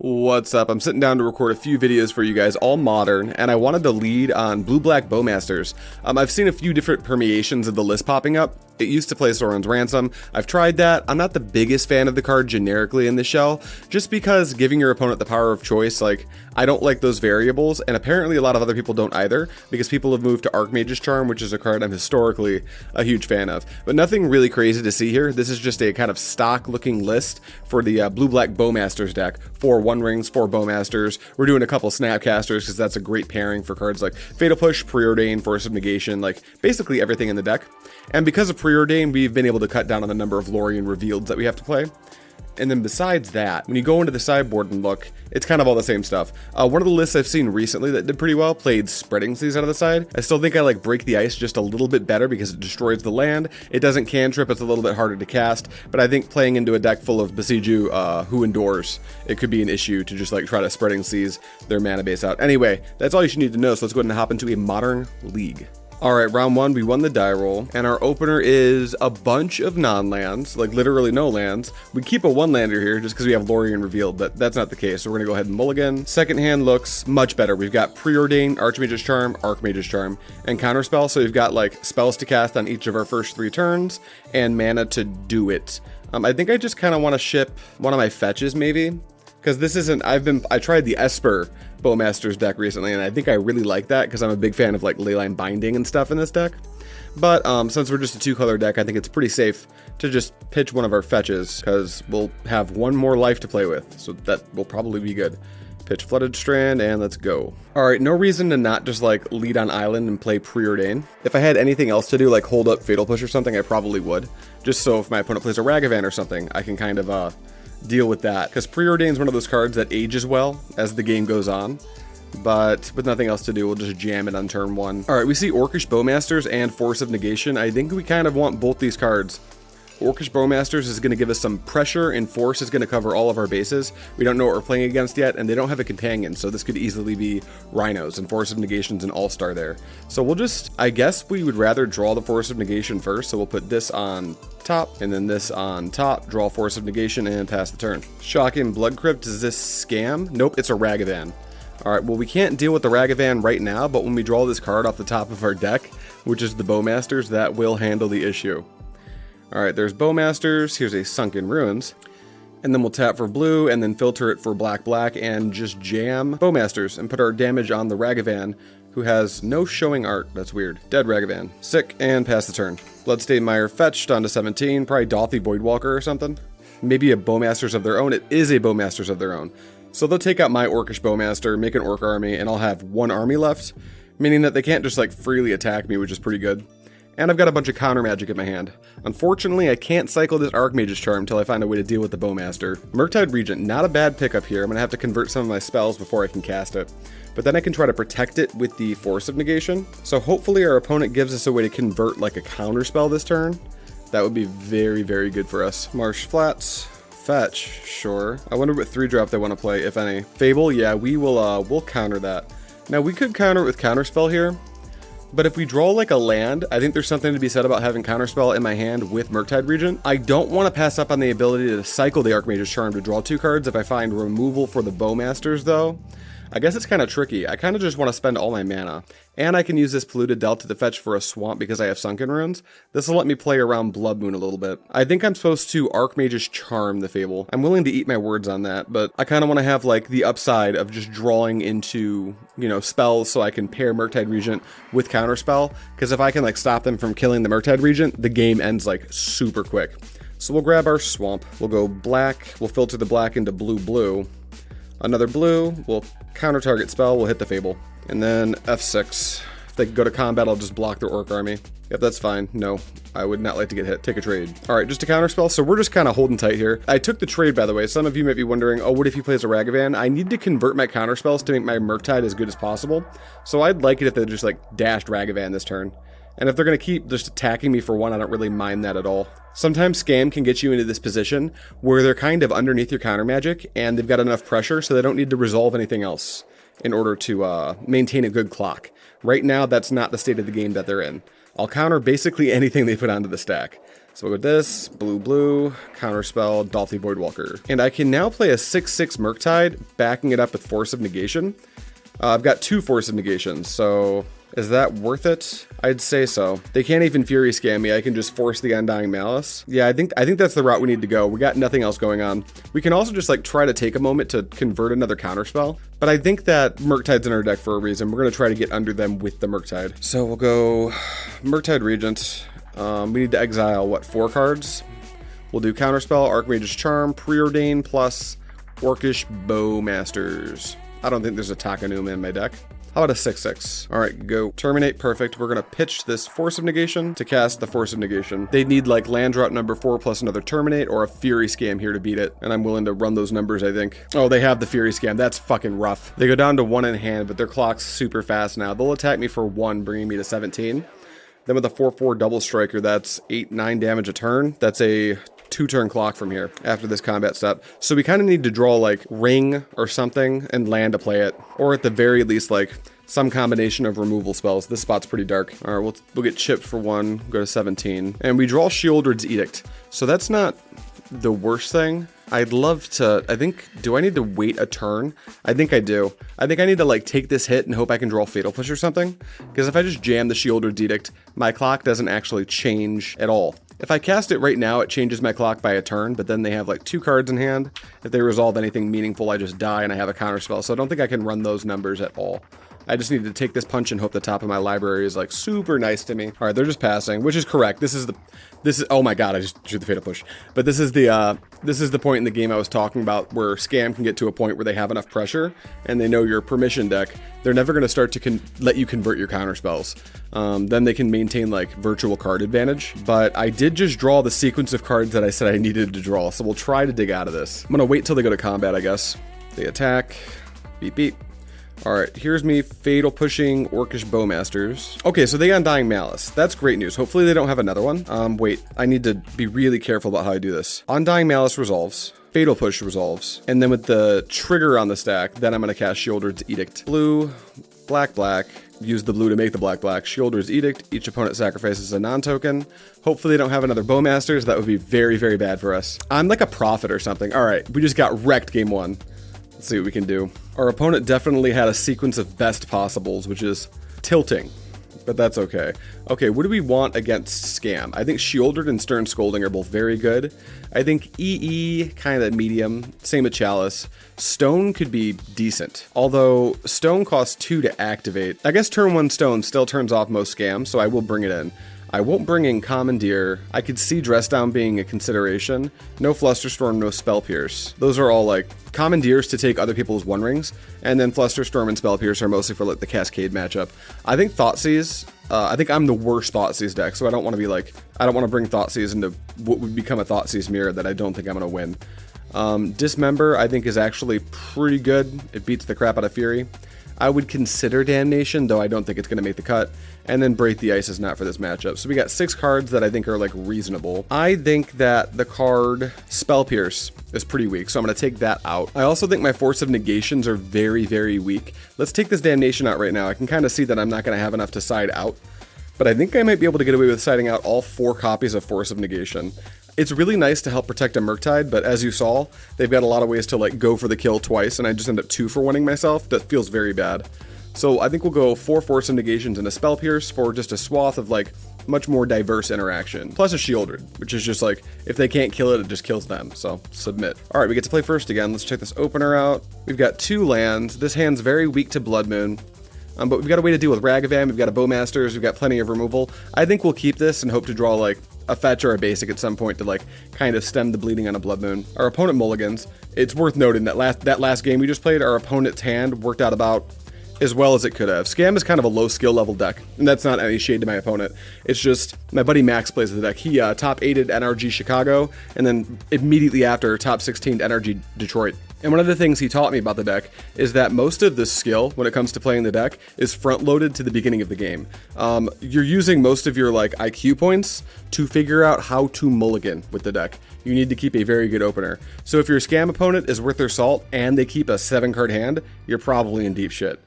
What's up? I'm sitting down to record a few videos for you guys, all modern, and I wanted to lead on Blue-Black Bowmasters. I've seen a few different permeations of the list popping up. It used to play Sauron's Ransom. I've tried that. I'm not the biggest fan of the card generically in the shell, just because giving your opponent the power of choice, like, I don't like those variables, and apparently a lot of other people don't either, because people have moved to Archmage's Charm, which is a card I'm historically a huge fan of. But nothing really crazy to see here. This is just a kind of stock-looking list for the Blue-Black Bowmasters deck. 4 One Rings, 4 Bowmasters. We're doing a couple Snapcasters, because that's a great pairing for cards like Fatal Push, Preordain, Force of Negation, like, basically everything in the deck. And because of Preordain, we've been able to cut down on the number of Lorien Revealed that we have to play. And then besides that, when you go into the sideboard and look, it's kind of all the same stuff. One of the lists I've seen recently that did pretty well played Spreading Seas out of the side. I still think I like Break the Ice just a little bit better because it destroys the land. It doesn't cantrip, it's a little bit harder to cast, but I think playing into a deck full of Besiju who endures, it could be an issue to just like try to Spreading Seas their mana base out. Anyway, that's all you should need to know, so let's go ahead and hop into a modern league. Alright, round 1, we won the die roll, and our opener is a bunch of non-lands, like literally no lands. We keep a one-lander here just because we have Lorien Revealed, but that's not the case, so we're going to go ahead and mulligan. Second hand looks much better. We've got Preordain, Archmage's Charm, Archmage's Charm, and Counterspell, so we've got like spells to cast on each of our first 3 turns, and mana to do it. I think I just kind of want to ship one of my fetches, maybe, because this isn't, I tried the Esper Bowmasters deck recently, and I think I really like that because I'm a big fan of like Leyline Binding and stuff in this deck. But since we're just a 2-color deck, I think it's pretty safe to just pitch one of our fetches because we'll have one more life to play with, so that will probably be good. Pitch Flooded Strand, and let's go. Alright, no reason to not just like lead on island and play Preordain. If I had anything else to do, like hold up Fatal Push or something, I probably would. Just so if my opponent plays a Ragavan or something, I can kind of deal with that, because Preordain is one of those cards that ages well as the game goes on, but with nothing else to do, we'll just jam it on turn 1. Alright, we see Orcish Bowmasters and Force of Negation. I think we kind of want both these cards. Orcish Bowmasters is going to give us some pressure, and Force is going to cover all of our bases. We don't know what we're playing against yet, and they don't have a companion, so this could easily be Rhinos, and Force of Negation's an all-star there. So we'll just, I guess we would rather draw the Force of Negation first, so we'll put this on top, and then this on top, draw Force of Negation, and pass the turn. Shocking Blood Crypt, is this Scam? Nope, it's a Ragavan. Alright, well we can't deal with the Ragavan right now, but when we draw this card off the top of our deck, which is the Bowmasters, that will handle the issue. Alright, there's Bowmasters, here's a Sunken Ruins, and then we'll tap for blue, and then filter it for black, and just jam Bowmasters, and put our damage on the Ragavan, who has no showing art. That's weird. Dead Ragavan. Sick, and pass the turn. Bloodstained Mire fetched onto 17, probably Dolthy Voidwalker or something. Maybe a Bowmasters of their own. It is a Bowmasters of their own. So they'll take out my Orcish Bowmaster, make an Orc army, and I'll have 1 army left, meaning that they can't just like freely attack me, which is pretty good. And I've got a bunch of counter magic in my hand. Unfortunately, I can't cycle this Archmage's Charm until I find a way to deal with the Bowmaster. Murktide Regent, not a bad pickup here. I'm going to have to convert some of my spells before I can cast it. But then I can try to protect it with the Force of Negation. So hopefully our opponent gives us a way to convert like a counter spell this turn. That would be very, very good for us. Marsh Flats. Fetch, sure. I wonder what 3-drop they want to play, if any. Fable, yeah, we'll counter that. Now we could counter it with Counterspell here. But if we draw like a land, I think there's something to be said about having Counterspell in my hand with Murktide Regent. I don't want to pass up on the ability to cycle the Archmage's Charm to draw 2 cards if I find removal for the Bowmasters, though. I guess it's kind of tricky. I kind of just want to spend all my mana. And I can use this Polluted Delta to fetch for a swamp because I have Sunken Ruins. This will let me play around Blood Moon a little bit. I think I'm supposed to Archmage's Charm the Fable. I'm willing to eat my words on that, but I kind of want to have like the upside of just drawing into, you know, spells so I can pair Murktide Regent with Counterspell. Because if I can like stop them from killing the Murktide Regent, the game ends like super quick. So we'll grab our swamp. We'll go black. We'll filter the black into blue. Another blue, we'll counter target spell, we'll hit the Fable. And then F6. If they go to combat, I'll just block their Orc army. Yep, that's fine. No, I would not like to get hit. Take a trade. Alright, just a counter spell, so we're just kind of holding tight here. I took the trade, by the way. Some of you might be wondering, oh, what if he plays a Ragavan? I need to convert my counter spells to make my Murktide as good as possible. So I'd like it if they just like dashed Ragavan this turn. And if they're going to keep just attacking me for 1, I don't really mind that at all. Sometimes Scam can get you into this position where they're kind of underneath your counter magic and they've got enough pressure so they don't need to resolve anything else in order to maintain a good clock. Right now, that's not the state of the game that they're in. I'll counter basically anything they put onto the stack. So we'll go this, blue, counterspell, Dalthy Voidwalker. And I can now play a 6/6 Murktide, backing it up with Force of Negation. I've got 2 Force of Negations, so is that worth it? I'd say so. They can't even Fury Scam me. I can just force the Undying Malice. Yeah, I think that's the route we need to go. We got nothing else going on. We can also just like try to take a moment to convert another counterspell. But I think that Murktide's in our deck for a reason. We're going to try to get under them with the Murktide. So we'll go Murktide Regent. We need to exile, what, 4 cards? We'll do Counterspell, Archmage's Charm, Preordain, plus Orcish Bowmasters. I don't think there's a Takanuma in my deck. How about a 6/6? All right, go. Terminate, perfect. We're gonna pitch this Force of Negation to cast the Force of Negation. They'd need like land drop number 4 plus another Terminate or a Fury Scam here to beat it. And I'm willing to run those numbers, I think. Oh, they have the Fury Scam. That's fucking rough. They go down to 1 in hand, but their clock's super fast now. They'll attack me for 1, bringing me to 17. Then with a 4/4 double striker, that's 8-9 damage a turn. That's a 2-turn clock from here after this combat step. So we kind of need to draw like Ring or something and land to play it. Or at the very least like some combination of removal spells. This spot's pretty dark. All right, we'll get chipped for 1, go to 17. And we draw Sheoldred's Edict. So that's not the worst thing. I'd love to, do I need to wait a turn? I think I do. I think I need to like take this hit and hope I can draw Fatal Push or something. Because if I just jam the Sheoldred's Edict, my clock doesn't actually change at all. If I cast it right now, it changes my clock by a turn, but then they have like 2 cards in hand. If they resolve anything meaningful, I just die and I have a counterspell. So I don't think I can run those numbers at all. I just need to take this punch and hope the top of my library is like super nice to me. All right, they're just passing, which is correct. This is, oh my God, I just drew the Fatal Push. But this is the point in the game I was talking about where Scam can get to a point where they have enough pressure and they know your permission deck. They're never going to start to let you convert your counterspells. Then they can maintain like virtual card advantage. But I did just draw the sequence of cards that I said I needed to draw. So we'll try to dig out of this. I'm going to wait till they go to combat, I guess. They attack, beep, beep. All right, here's me Fatal Pushing Orcish Bowmasters. Okay, so they got Undying Malice. That's great news. Hopefully they don't have another one. Wait, I need to be really careful about how I do this. Undying Malice resolves. Fatal Push resolves. And then with the trigger on the stack, then I'm going to cast Sheoldred's Edict. Blue, black, use the blue to make the black. Sheoldred's Edict, each opponent sacrifices a non-token. Hopefully they don't have another Bowmasters. That would be very, very bad for us. I'm like a prophet or something. All right, we just got wrecked game 1. Let's see what we can do. Our opponent definitely had a sequence of best possibles, which is tilting, but that's okay. Okay, what do we want against Scam? I think Sheoldred and Stern Scolding are both very good. I think EE, kind of medium. Same with Chalice. Stone could be decent, although Stone costs 2 to activate. I guess turn 1 Stone still turns off most Scams, so I will bring it in. I won't bring in Commandeer. I could see Dress Down being a consideration. No Flusterstorm, no Spell Pierce. Those are all like Commandeers to take other people's One Rings, and then Flusterstorm and Spell Pierce are mostly for like the Cascade matchup. I think Thoughtseize, I think I'm the worst Thoughtseize deck, so I don't want to be like, I don't want to bring Thoughtseize into what would become a Thoughtseize mirror that I don't think I'm going to win. Dismember, I think, is actually pretty good. It beats the crap out of Fury. I would consider Damnation, though I don't think it's going to make the cut. And then Break the Ice is not for this matchup. So we got 6 cards that I think are like reasonable. I think that the card Spell Pierce is pretty weak, so I'm going to take that out. I also think my Force of Negations are very, very weak. Let's take this Damnation out right now. I can kind of see that I'm not going to have enough to side out. But I think I might be able to get away with siding out all 4 copies of Force of Negation. It's really nice to help protect a Murktide, but as you saw, they've got a lot of ways to like go for the kill twice, and I just end up 2 for winning myself. That feels very bad. So I think we'll go 4 Force of Negations and a Spell Pierce for just a swath of like much more diverse interaction. Plus a Sheoldred, which is just like, if they can't kill it, it just kills them. So submit. All right, we get to play first again. Let's check this opener out. We've got 2 lands. This hand's very weak to Blood Moon. But we've got a way to deal with Ragavan. We've got a Bowmasters. We've got plenty of removal. I think we'll keep this and hope to draw like a fetch or a basic at some point to like kind of stem the bleeding on a Blood Moon. Our opponent mulligans. It's worth noting that last game we just played, our opponent's hand worked out about as well as it could have. Scam is kind of a low skill level deck, and that's not any shade to my opponent. It's just my buddy Max plays the deck. He top 8'd NRG Chicago, and then immediately after top 16'd NRG Detroit. And one of the things he taught me about the deck is that most of the skill when it comes to playing the deck is front loaded to the beginning of the game. You're using most of your like IQ points to figure out how to mulligan with the deck. You need to keep a very good opener. So if your Scam opponent is worth their salt and they keep a 7-card hand, you're probably in deep shit.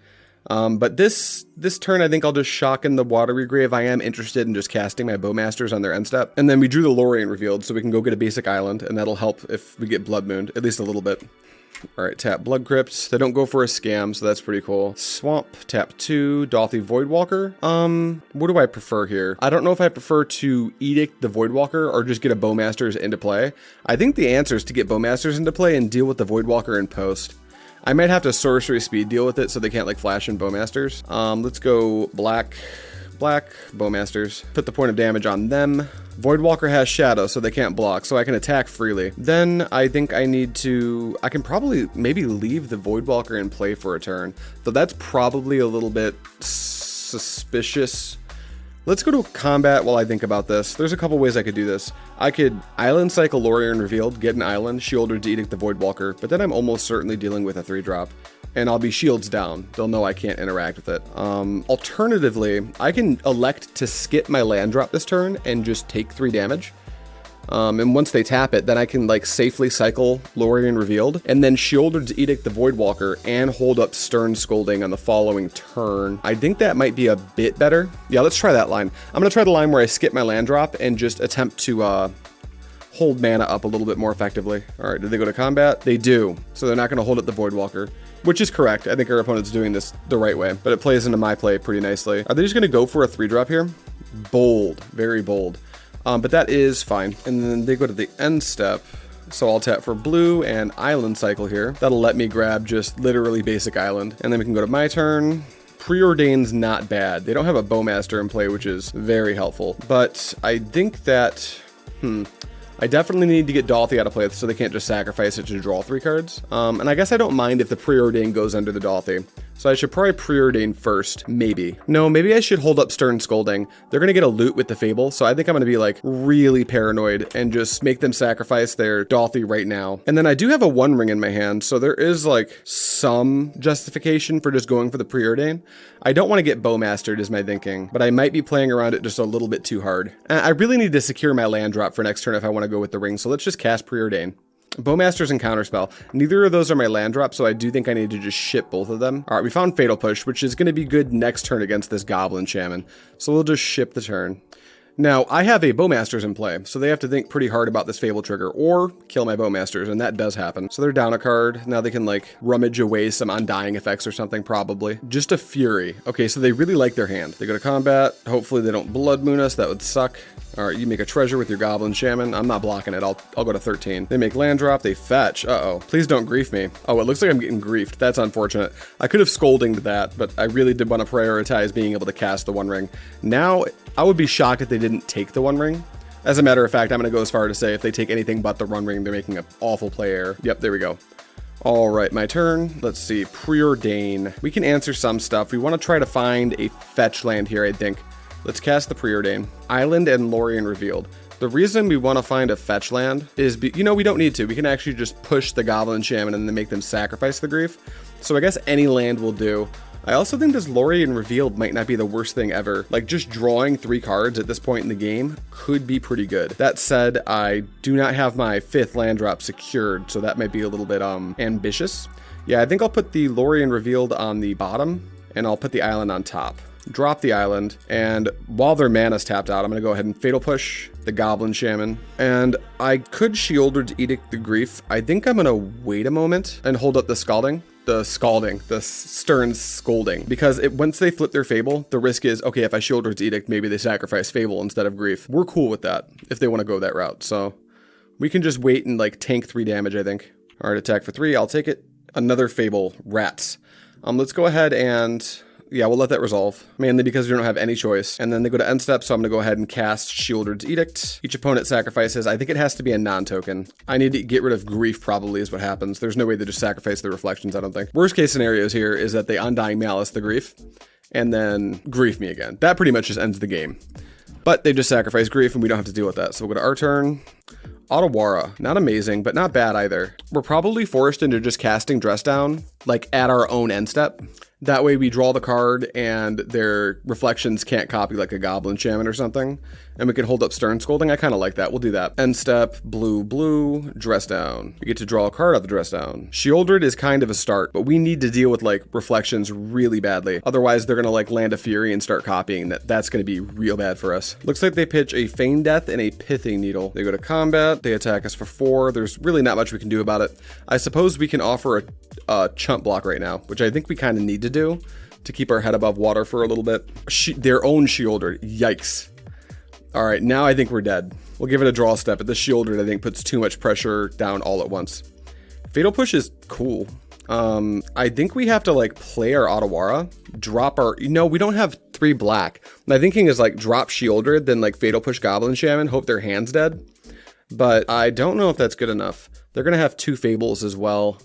But this turn, I think I'll just shock in the Watery Grave. I am interested in just casting my Bowmasters on their end step. And then we drew the Lorien Revealed, so we can go get a basic island, and that'll help if we get Blood Mooned, at least a little bit. All right, tap Blood Crypt. They don't go for a scam, so that's pretty cool. Swamp, tap 2, Dolthy Voidwalker. What do I prefer here? I don't know if I prefer to Edict the Voidwalker or just get a Bowmasters into play. I think the answer is to get Bowmasters into play and deal with the Voidwalker in post. I might have to sorcery speed deal with it so they can't like flash in Bowmasters. Let's go black, Bowmasters. Put the point of damage on them. Voidwalker has shadow, so they can't block, so I can attack freely. Then I think I need to, I can probably maybe leave the Voidwalker in play for a turn. Though that's probably a little bit suspicious. Let's go to combat while I think about this. There's a couple ways I could do this. I could Island Cycle Lorien Revealed, get an island, shielded to Edict the Voidwalker, but then I'm almost certainly dealing with a 3-drop. And I'll be shields down. They'll know I can't interact with it. Alternatively, I can elect to skip my land drop this turn and just take 3 damage. And once they tap it, then I can like safely cycle Lorien Revealed and then shielded to Edict the Voidwalker and hold up Stern Scolding on the following turn. I think that might be a bit better. Yeah, let's try that line. I'm gonna try the line where I skip my land drop and just attempt to hold mana up a little bit more effectively. All right, did they go to combat? They do. So they're not gonna hold up the Voidwalker, which is correct. I think our opponent's doing this the right way, but it plays into my play pretty nicely. Are they just gonna go for a 3-drop here? Bold, very bold. But that is fine. And then they go to the end step. So I'll tap for blue and Island Cycle here. That'll let me grab just literally basic island. And then we can go to my turn. Preordain's not bad. They don't have a Bowmaster in play, which is very helpful. But I think that, I definitely need to get Dolthy out of play so they can't just sacrifice it to draw 3 cards. And I guess I don't mind if the Preordain goes under the Dolthy. So I should probably Preordain first, maybe. No, maybe I should hold up Stern Scolding. They're gonna get a loot with the Fable, so I think I'm gonna be like really paranoid and just make them sacrifice their Dolthy right now. And then I do have a 1 ring in my hand, so there is like some justification for just going for the Preordain. I don't want to get Bowmastered is my thinking, but I might be playing around it just a little bit too hard. I really need to secure my land drop for next turn if I want to go with the ring, so let's just cast Preordain. Bowmasters and Counterspell. Neither of those are my land drops, so I do think I need to just ship both of them. All right, we found Fatal Push, which is going to be good next turn against this Goblin Shaman. So we'll just ship the turn. Now, I have a Bowmasters in play, so they have to think pretty hard about this Fable trigger, or kill my Bowmasters, and that does happen. So they're down a card. Now they can, like, rummage away some Undying effects or something, probably. Just a Fury. Okay, so they really like their hand. They go to combat. Hopefully they don't Blood Moon us. That would suck. All right, you make a treasure with your Goblin Shaman. I'm not blocking it. I'll go to 13. They make land drop. They fetch. Uh-oh. Please don't grief me. Oh, it looks like I'm getting griefed. That's unfortunate. I could have Scoldinged that, but I really did want to prioritize being able to cast the 1 ring. Now, I would be shocked if they didn't take the 1 ring. As a matter of fact, I'm going to go as far to say if they take anything but the 1 ring, they're making an awful play error. Yep, there we go. All right, my turn. Let's see. Preordain. We can answer some stuff. We want to try to find a fetch land here, I think. Let's cast the Preordain. Island and Lorien Revealed. The reason we want to find a fetch land is, you know, we don't need to. We can actually just push the Goblin Shaman and then make them sacrifice the grief. So I guess any land will do. I also think this Lorien Revealed might not be the worst thing ever. Like, just drawing 3 cards at this point in the game could be pretty good. That said, I do not have my 5th land drop secured, so that might be a little bit ambitious. Yeah, I think I'll put the Lorien Revealed on the bottom, and I'll put the island on top. Drop the island, and while their mana's tapped out, I'm going to go ahead and Fatal Push the Goblin Shaman. And I could shield or Edict the Grief. I think I'm going to wait a moment and hold up the Scalding. The Stern Scolding. Because once they flip their Fable, the risk is, okay, if I shield or Edict, maybe they sacrifice Fable instead of Grief. We're cool with that, if they want to go that route. So we can just wait and like tank 3 damage, I think. All right, attack for 3, I'll take it. Another Fable, Rats. Let's go ahead and... yeah, we'll let that resolve, mainly because we don't have any choice. And then they go to end step, so I'm going to go ahead and cast Shieldred's Edict. Each opponent sacrifices. I think it has to be a non-token. I need to get rid of Grief, probably, is what happens. There's no way to just sacrifice the Reflections, I don't think. Worst case scenarios here is that they Undying Malice the Grief, and then Grief me again. That pretty much just ends the game. But they just sacrifice Grief, and we don't have to deal with that. So we'll go to our turn. Otawara, not amazing, but not bad either. We're probably forced into just casting Dress Down, like at our own end step. That way we draw the card and their Reflections can't copy like a Goblin Shaman or something. And we can hold up Stern Scolding. I kind of like that. We'll do that. End step, blue, blue, dress down. You get to draw a card out the dress down. Shieldred is kind of a start, but we need to deal with like reflections really badly. Otherwise, they're going to like land a Fury and start copying that. That's going to be real bad for us. Looks like they pitch a Feign Death and a Pithing Needle. They go to combat. They attack us for 4. There's really not much we can do about it. I suppose we can offer a chump block right now, which I think we kind of need to do to keep our head above water for a little bit. Their own Shieldred. Yikes. All right, now I think we're dead. We'll give it a draw step, but the Shieldred, I think, puts too much pressure down all at once. Fatal Push is cool. I think we have to, like, play our Otawara, drop our... No, we don't have 3 black. My thinking is, like, drop Shieldred, then, like, Fatal Push Goblin Shaman, hope their hand's dead. But I don't know if that's good enough. They're going to have 2 Fables as well.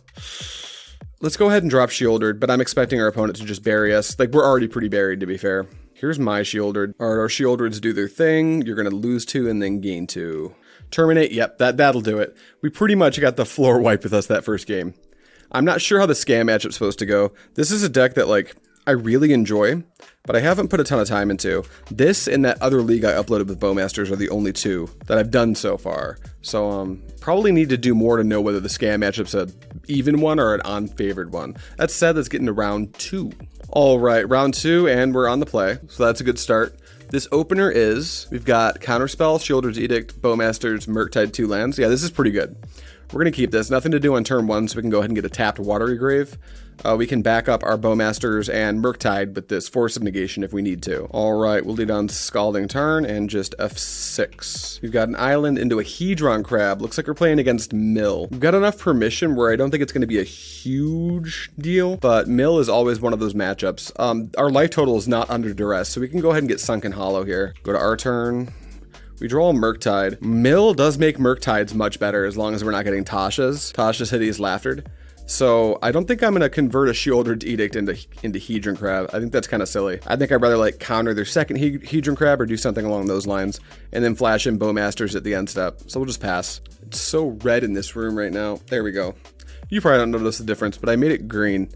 Let's go ahead and drop Shieldred, but I'm expecting our opponent to just bury us. Like, we're already pretty buried, to be fair. Here's my Shieldred. All right, our Shieldreds do their thing. You're going to lose 2 and then gain 2. Terminate. Yep, that'll do it. We pretty much got the floor wiped with us that first game. I'm not sure how the scam matchup's supposed to go. This is a deck that, like, I really enjoy, but I haven't put a ton of time into. This and that other league I uploaded with Bowmasters are the only 2 that I've done so far. So, probably need to do more to know whether the scam matchup's a even one or an unfavored one. That said, let's get into round 2. All right, round 2, and we're on the play, so that's a good start. This opener is, we've got Counterspell, Shieldred's Edict, Bowmasters, Murktide 2 lands. Yeah, this is pretty good. We're going to keep this. Nothing to do on turn 1, so we can go ahead and get a tapped Watery Grave. We can back up our Bowmasters and Murktide with this Force of Negation if we need to. All right, we'll lead on Scalding Tarn and just F6. We've got an island into a Hedron Crab. Looks like we're playing against Mill. We've got enough permission where I don't think it's going to be a huge deal, but Mill is always one of those matchups. Our life total is not under duress, so we can go ahead and get Sunken Hollow here. Go to our turn. We draw a Murktide. Mill does make Murktides much better as long as we're not getting Tasha's. Tasha's Hideous Laughter. So I don't think I'm going to convert a Shieldred's Edict into Hedron Crab. I think that's kind of silly. I think I'd rather like counter their second Hedron Crab or do something along those lines and then flash in Bowmasters at the end step. So we'll just pass. It's so red in this room right now. There we go. You probably don't notice the difference, but I made it green.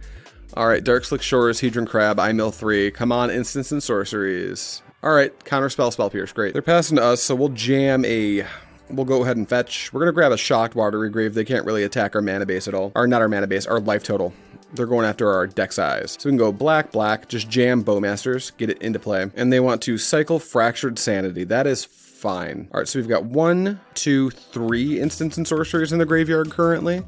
All right, Dark Slick Shores, Hedron Crab, I mill 3. Come on, instants and sorceries. All right, Counterspell, Spell Pierce, great. They're passing to us, so we'll jam a... We'll go ahead and fetch. We're going to grab a Shocked Watery Grave. They can't really attack our mana base at all. Or not our mana base, our life total. They're going after our deck size. So we can go black, black, just jam Bowmasters, get it into play. And they want to cycle Fractured Sanity. That is fine. All right, so we've got 1, 2, 3 instants and sorceries in the graveyard currently.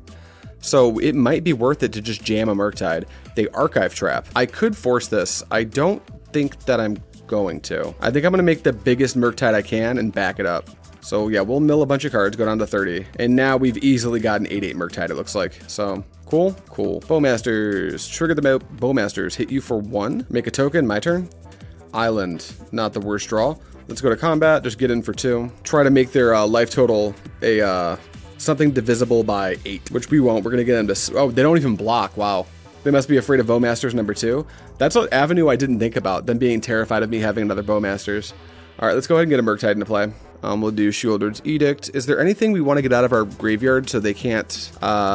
So it might be worth it to just jam a Murktide. They Archive Trap. I could force this. I don't think that I'm going to. I think I'm going to make the biggest Murktide I can and back it up. So yeah, we'll mill a bunch of cards, go down to 30. And now we've easily got an 8/8 Murktide, it looks like. So cool, cool. Bowmasters, trigger the Bowmasters, hit you for 1. Make a token, my turn. Island, not the worst draw. Let's go to combat, just get in for 2. Try to make their life total a something divisible by 8, which we won't. We're gonna get them to, oh, they don't even block, wow. They must be afraid of Bowmasters number 2. That's an avenue I didn't think about, them being terrified of me having another Bowmasters. All right, let's go ahead and get a Murktide into play. We'll do Shieldred's Edict. Is there anything we want to get out of our graveyard so they can't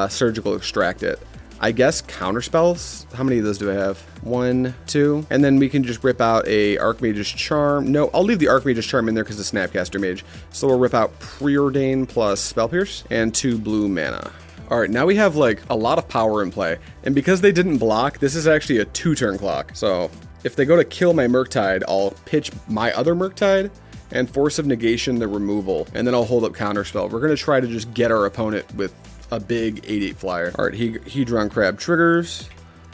surgical extract it? I guess counterspells. How many of those do I have? 1, 2. And then we can just rip out a Archmage's Charm. No, I'll leave the Archmage's Charm in there because it's Snapcaster Mage. So we'll rip out Preordain plus Spell Pierce and 2 blue mana. All right, now we have like a lot of power in play. And because they didn't block, this is actually a 2-turn clock. So if they go to kill my Murktide, I'll pitch my other Murktide and Force of Negation the removal, and then I'll hold up Counterspell. We're going to try to just get our opponent with a big 8/8 flyer. All right, Hedron Crab triggers.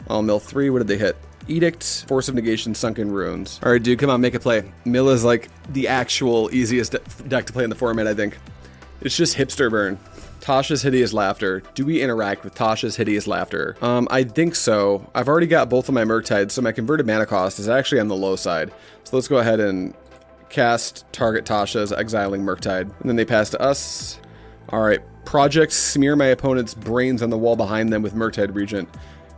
I'll mill 3. What did they hit? Edict, Force of Negation, Sunken Ruins. All right, dude, come on, make a play. Mill is like the actual easiest deck to play in the format, I think. It's just hipster burn. Tasha's Hideous Laughter. Do we interact with Tasha's Hideous Laughter? I think so. I've already got both of my Murktides, so my converted mana cost is actually on the low side. So let's go ahead and cast target Tasha's exiling Murktide. And then they pass to us. All right, Project Smear my opponent's brains on the wall behind them with Murktide Regent.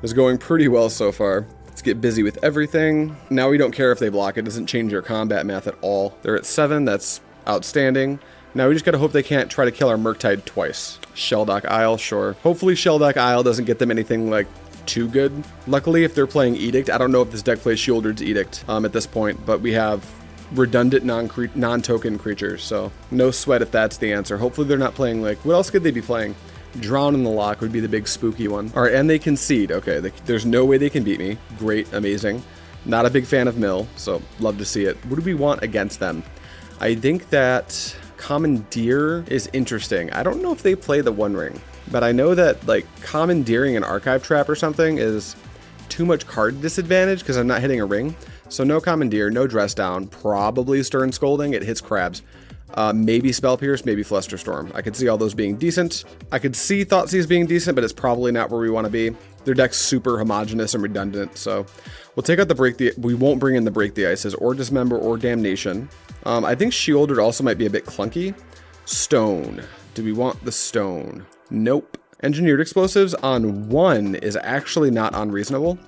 Is going pretty well so far. Let's get busy with everything. Now we don't care if they block. It doesn't change your combat math at all. They're at 7. That's outstanding. Now we just gotta hope they can't try to kill our Murktide twice. Shelldock Isle, sure. Hopefully Shelldock Isle doesn't get them anything like too good. Luckily, if they're playing Edict, I don't know if this deck plays Shieldred's Edict at this point, but we have redundant non-token creatures, so no sweat if that's the answer. Hopefully they're not playing like, what else could they be playing? Drown in the Lock would be the big spooky one. All right, and they concede. Okay, there's no way they can beat me. Great, amazing. Not a big fan of Mill, so love to see it. What do we want against them? I think that Commandeer is interesting. I don't know if they play the One Ring, but I know that like commandeering an Archive Trap or something is too much card disadvantage because I'm not hitting a ring. So no Commandeer, no Dress Down, probably Stern Scolding. It hits crabs. Maybe Spell Pierce, maybe Flusterstorm. I could see all those being decent. I could see Thoughtseize being decent, but it's probably not where we want to be. Their deck's super homogenous and redundant, so we'll take out we won't bring in the Break the Ices or Dismember or Damnation. I think Shielded also might be a bit clunky. Stone. Do we want the Stone? Nope. Engineered Explosives on 1 is actually not unreasonable.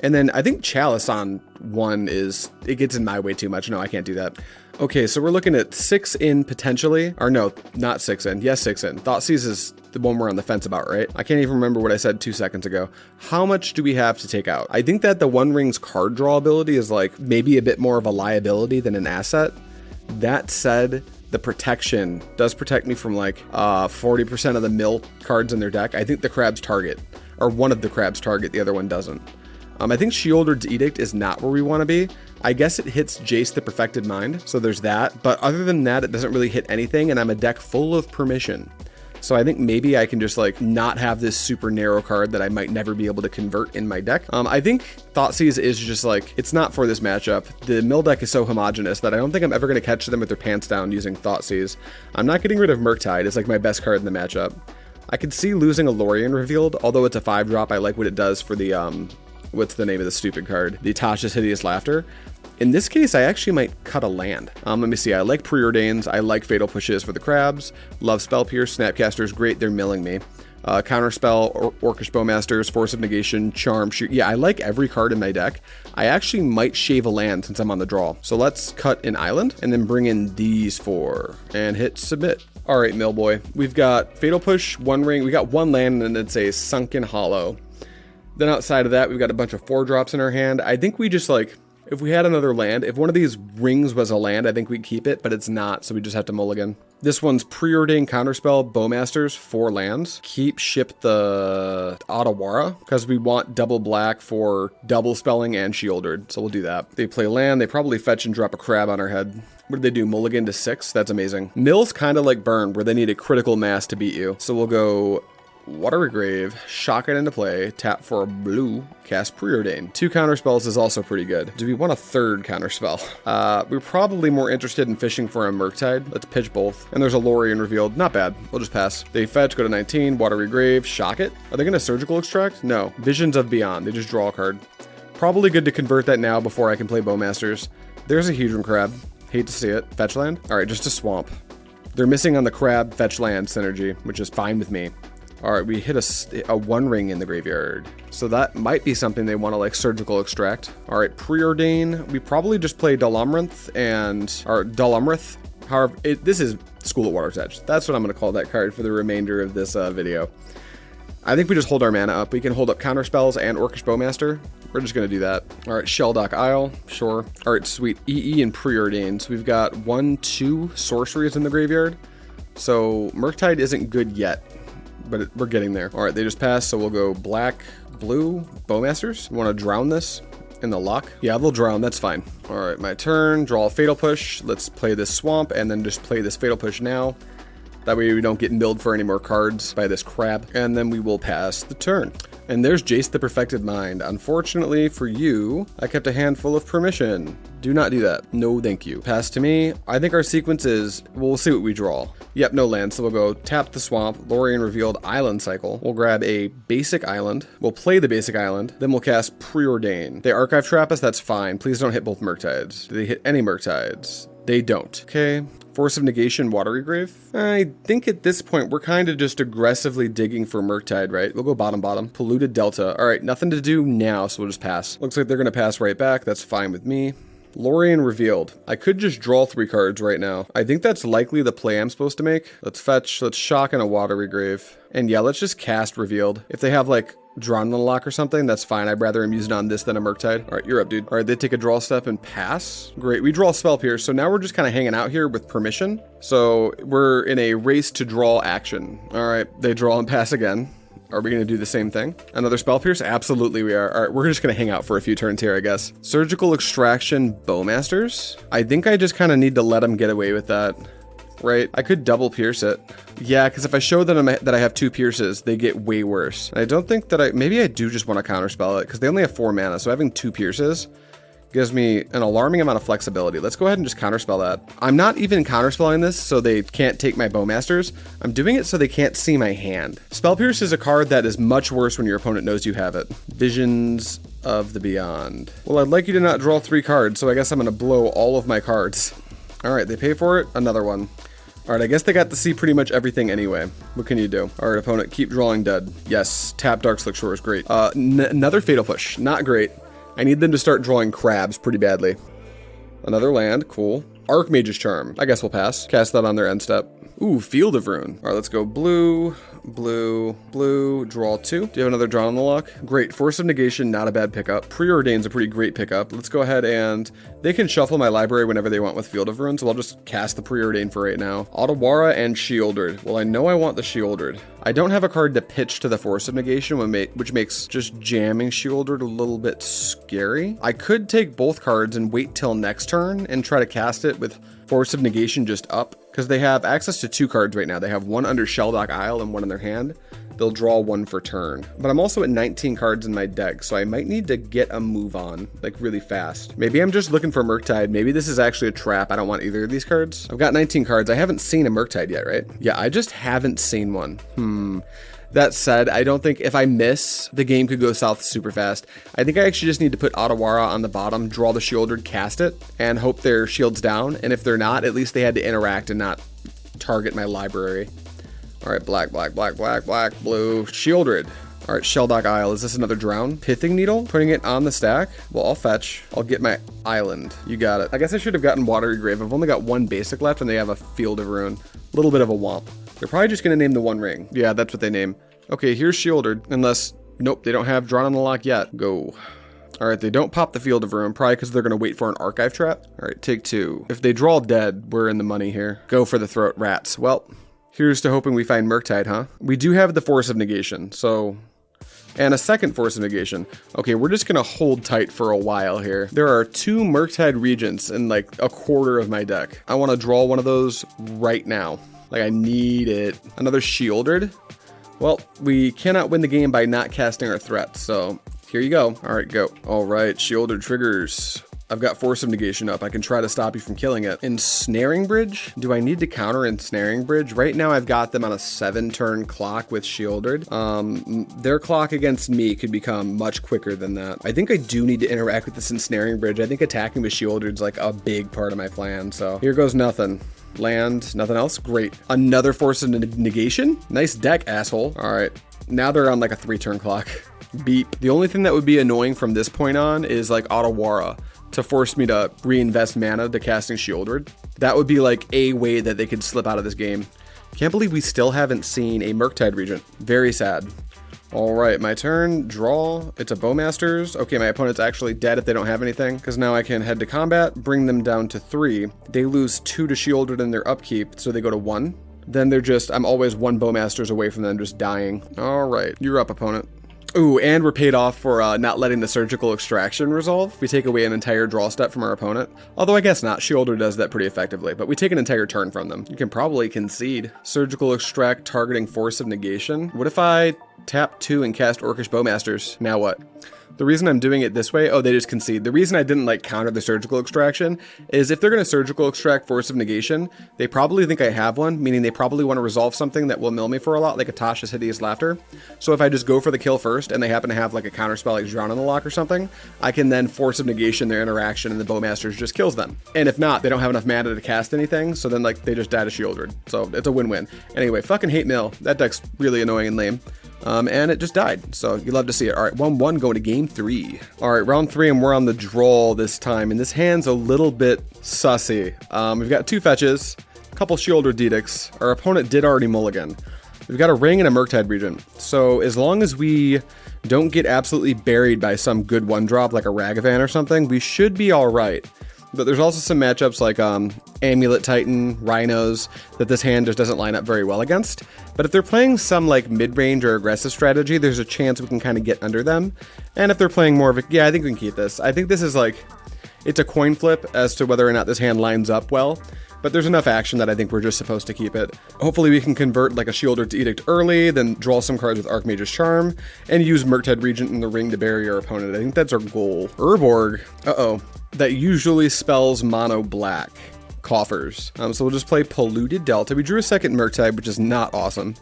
And then I think Chalice on 1 it gets in my way too much. No, I can't do that. Okay, so we're looking at 6 in potentially. Or no, not 6 in. Yes, 6 in. Thoughtseize is the one we're on the fence about, right? I can't even remember what I said 2 seconds ago. How much do we have to take out? I think that the One Ring's card draw ability is like maybe a bit more of a liability than an asset. That said, the protection does protect me from like 40% of the mill cards in their deck. I think the crabs target, or one of the crabs target, the other one doesn't. I think Shieldred's Edict is not where we want to be. I guess it hits Jace the Perfected Mind, so there's that. But other than that, it doesn't really hit anything, and I'm a deck full of permission. So I think maybe I can just like not have this super narrow card that I might never be able to convert in my deck. I think Thoughtseize is just like, it's not for this matchup. The mill deck is so homogenous that I don't think I'm ever going to catch them with their pants down using Thoughtseize. I'm not getting rid of Murktide. It's like my best card in the matchup. I could see losing a Lorien Revealed, although it's a 5-drop. I like what it does for the, what's the name of the stupid card? The Tasha's Hideous Laughter. In this case, I actually might cut a land. Let me see. I like Preordains. I like Fatal Pushes for the crabs. Love Spell Pierce. Snapcaster's great. They're milling me. Counterspell, Orcish Bowmasters, Force of Negation, Charm, Shoot. Yeah, I like every card in my deck. I actually might shave a land since I'm on the draw. So let's cut an island and then bring in these 4 and hit submit. All right, Millboy. We've got Fatal Push, One Ring. We got 1 land and it's a Sunken Hollow. Then outside of that, we've got a bunch of 4-drops in our hand. I think we just like, if we had another land, if one of these rings was a land, I think we'd keep it, but it's not, so we just have to mulligan. This one's Preordained Counterspell, Bowmasters, 4 lands. Keep ship the Otawara, because we want double black for double spelling and shielded, so we'll do that. They play land, they probably fetch and drop a crab on our head. What did they do? Mulligan to 6? That's amazing. Mill's kind of like Burn, where they need a critical mass to beat you. So we'll go Watery Grave, shock it into play, tap for a blue, cast Preordain. 2 counterspells is also pretty good. Do we want a 3rd counterspell? We're probably more interested in fishing for a Murktide. Let's pitch both. And there's a Lorien Revealed. Not bad. We'll just pass. They fetch, go to 19, Watery Grave, shock it. Are they going to Surgical Extract? No. Visions of Beyond. They just draw a card. Probably good to convert that now before I can play Bowmasters. There's a Hedron Crab. Hate to see it. Fetch land. All right, just a swamp. They're missing on the crab fetch land synergy, which is fine with me. All right, we hit a 1 ring in the graveyard. So that might be something they want to like surgical extract. All right, Preordain. We probably just play Dullumrith or Dullumrith. However, this is School at Water's Edge. That's what I'm going to call that card for the remainder of this video. I think we just hold our mana up. We can hold up Counterspells and Orcish Bowmaster. We're just going to do that. All right, Shelldock Isle. Sure. All right, sweet. EE and Preordain. So we've got 1, 2 sorceries in the graveyard. So Murktide isn't good yet, but we're getting there. All right, they just passed, so we'll go black, blue, Bowmasters. Want to drown this in the lock? Yeah, they'll drown, that's fine. All right, my turn, draw a Fatal Push. Let's play this Swamp, and then just play this Fatal Push now. That way we don't get milled for any more cards by this crab. And then we will pass the turn. And there's Jace the Perfected Mind. Unfortunately for you, I kept a handful of permission. Do not do that. No, thank you. Pass to me. I think our sequence is, we'll see what we draw. Yep, no land. So we'll go tap the Swamp, Lorien Revealed Island cycle. We'll grab a basic island. We'll play the basic island. Then we'll cast Preordain. They Archive Trap us, that's fine. Please don't hit both Murktides. Do they hit any Murktides? They don't. Okay. Force of Negation, Watery Grave. I think at this point, we're kind of just aggressively digging for Murktide, right? We'll go bottom, bottom. Polluted Delta. All right, nothing to do now, so we'll just pass. Looks like they're going to pass right back. That's fine with me. Lorien Revealed. I could just draw 3 cards right now. I think that's likely the play I'm supposed to make. Let's fetch, let's shock in a Watery Grave. And yeah, let's just cast Revealed. If they have like drawn on the lock or something, that's fine. I'd rather him use it on this than a Murktide. All right, you're up, dude. All right, they take a draw step and pass. Great, we draw Spell Pierce, so now we're just kind of hanging out here with permission. So we're in a race to draw action. All right, they draw and pass again. Are we going to do the same thing? Another Spell Pierce? Absolutely we are. All right, we're just going to hang out for a few turns here, I guess. Surgical Extraction Bowmasters? I think I just kind of need to let him get away with that, right? I could double pierce it. Yeah, because if I show them that I have 2 pierces, they get way worse. I don't think that maybe I do just want to counterspell it, because they only have 4 mana, so having 2 pierces gives me an alarming amount of flexibility. Let's go ahead and just counterspell that. I'm not even counterspelling this so they can't take my Bowmasters. I'm doing it so they can't see my hand. Spell Pierce is a card that is much worse when your opponent knows you have it. Visions of the Beyond. Well, I'd like you to not draw 3 cards, so I guess I'm gonna blow all of my cards. All right, they pay for it, another one. All right, I guess they got to see pretty much everything anyway. What can you do? All right, opponent, keep drawing dead. Yes, tap Darkslick Shores, great. Another Fatal Push, not great. I need them to start drawing crabs pretty badly. Another land, cool. Archmage's Charm, I guess we'll pass. Cast that on their end step. Ooh, Field of Ruin. All right, let's go blue, blue, blue, draw 2. Do you have another draw on the lock? Great, Force of Negation, not a bad pickup. Preordain's a pretty great pickup. Let's go ahead and they can shuffle my library whenever they want with Field of Ruin, so I'll just cast the Preordain for right now. Otawara and Shieldred. Well, I know I want the Shieldred. I don't have a card to pitch to the Force of Negation, which makes just jamming Shieldred a little bit scary. I could take both cards and wait till next turn and try to cast it with Force of Negation just up, because they have access to 2 cards right now. They have one under Shelldock Isle and one in their hand. They'll draw 1 for turn. But I'm also at 19 cards in my deck, so I might need to get a move on, like really fast. Maybe I'm just looking for Murktide. Maybe this is actually a trap. I don't want either of these cards. I've got 19 cards. I haven't seen a Murktide yet, right? Yeah, I just haven't seen one. That said, I don't think if I miss, the game could go south super fast. I think I actually just need to put Otawara on the bottom, draw the Shieldred, cast it, and hope their shield's down. And if they're not, at least they had to interact and not target my library. All right, black, black, black, black, black, blue, Shieldred. All right, Shelldock Isle. Is this another drown? Pithing Needle? Putting it on the stack? Well, I'll fetch. I'll get my island. You got it. I guess I should have gotten Watery Grave. I've only got 1 basic left, and they have a Field of Ruin. A little bit of a womp. They're probably just going to name the One Ring. Yeah, that's what they name. Okay, here's Shieldred. Unless, nope, they don't have Drawn on the Lock yet. Go. All right, they don't pop the Field of Ruin, probably because they're going to wait for an Archive Trap. All right, take 2. If they draw dead, we're in the money here. Go for the Throat Rats. Well, here's to hoping we find Murktide, huh? We do have the Force of Negation, so... And a second Force of Negation. Okay, we're just gonna hold tight for a while here. There are 2 Murktide Regents in like a quarter of my deck. I want to draw one of those right now. Like, I need it. Another Shieldred. Well, we cannot win the game by not casting our threats, so here you go. All right, go. All right, Shieldred triggers. I've got Force of Negation up. I can try to stop you from killing it. Ensnaring Bridge? Do I need to counter Ensnaring Bridge? Right now I've got them on a 7-turn clock with Shieldred. Their clock against me could become much quicker than that. I think I do need to interact with this Ensnaring Bridge. I think attacking with Shieldred's like a big part of my plan, so here goes nothing. Land, nothing else? Great. Another Force of Negation? Nice deck, asshole. All right, now they're on like a 3-turn clock. Beep. The only thing that would be annoying from this point on is like Otawara, to force me to reinvest mana to casting Shieldred. That would be like a way that they could slip out of this game. Can't believe we still haven't seen a Murktide Regent. Very sad. All right, my turn, draw. It's a Bowmasters. Okay, my opponent's actually dead if they don't have anything, because now I can head to combat, bring them down to 3. They lose 2 to Shieldred in their upkeep, so they go to 1. Then they're just, I'm always 1 Bowmasters away from them just dying. All right, you're up, opponent. Ooh, and we're paid off for not letting the Surgical Extraction resolve. We take away an entire draw step from our opponent. Although I guess not, Shieldred does that pretty effectively, but we take an entire turn from them. You can probably concede. Surgical Extract targeting Force of Negation. What if I tap 2 and cast Orcish Bowmasters? Now what? The reason I'm doing it this way, oh, they just concede. The reason I didn't like counter the Surgical Extraction is if they're going to Surgical Extract Force of Negation, they probably think I have one, meaning they probably want to resolve something that will mill me for a lot, like a Tasha's Hideous Laughter. So if I just go for the kill first and they happen to have like a counter spell like Drown on the Lock or something, I can then Force of Negation their interaction and the Bowmasters just kills them. And if not, they don't have enough mana to cast anything, so then like they just die to Shieldred. So it's a win-win. Anyway, fucking hate mill. That deck's really annoying and lame. And it just died, so you love to see it. All right, 1-1 going to game 3. All right, round 3, and we're on the draw this time, and this hand's a little bit sussy. We've got 2 fetches, a couple Shieldred Dedicts. Our opponent did already mulligan. We've got a ring and a Murktide Regent. So as long as we don't get absolutely buried by some good one drop like a Ragavan or something, we should be all right. But there's also some matchups like Amulet Titan, Rhinos, that this hand just doesn't line up very well against. But if they're playing some like mid-range or aggressive strategy, there's a chance we can kind of get under them. And if they're playing more of a, yeah, I think we can keep this. I think this is like, it's a coin flip as to whether or not this hand lines up well. But there's enough action that I think we're just supposed to keep it. Hopefully we can convert like a Sheoldred's Edict early, then draw some cards with Archmage's Charm, and use Murktide Regent in the ring to bury our opponent. I think that's our goal. Urborg, uh-oh. That usually spells mono black. Coffers. So we'll just play Polluted Delta. We drew a second Murktide, which is not awesome.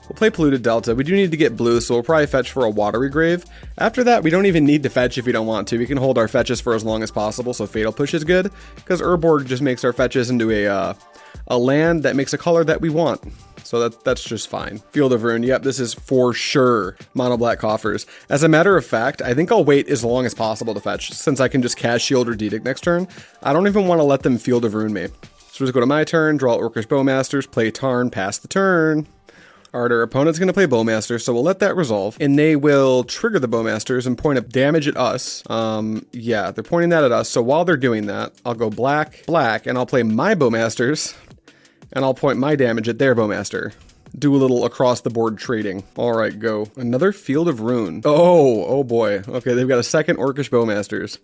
We'll play Polluted Delta. We do need to get blue, so we'll probably fetch for a Watery Grave. After that, we don't even need to fetch if we don't want to. We can hold our fetches for as long as possible, so Fatal Push is good, because Urborg just makes our fetches into a land that makes a color that we want. So that's just fine. Field of Ruin, yep, this is for sure mono black Coffers. As a matter of fact, I think I'll wait as long as possible to fetch, since I can just cast Sheoldred's Edict next turn. I don't even want to let them Field of Ruin me. So just go to my turn, draw Orcish Bowmasters, play Tarn, pass the turn. Alright, our opponent's going to play Bowmaster, so we'll let that resolve. And they will trigger the Bowmasters and point up damage at us. Yeah, they're pointing that at us. So while they're doing that, I'll go black, black, and I'll play my Bowmasters. And I'll point my damage at their Bowmaster. Do a little across the board trading. Alright, go. Another Field of Ruin. Oh boy. Okay, they've got a second Orcish Bowmasters.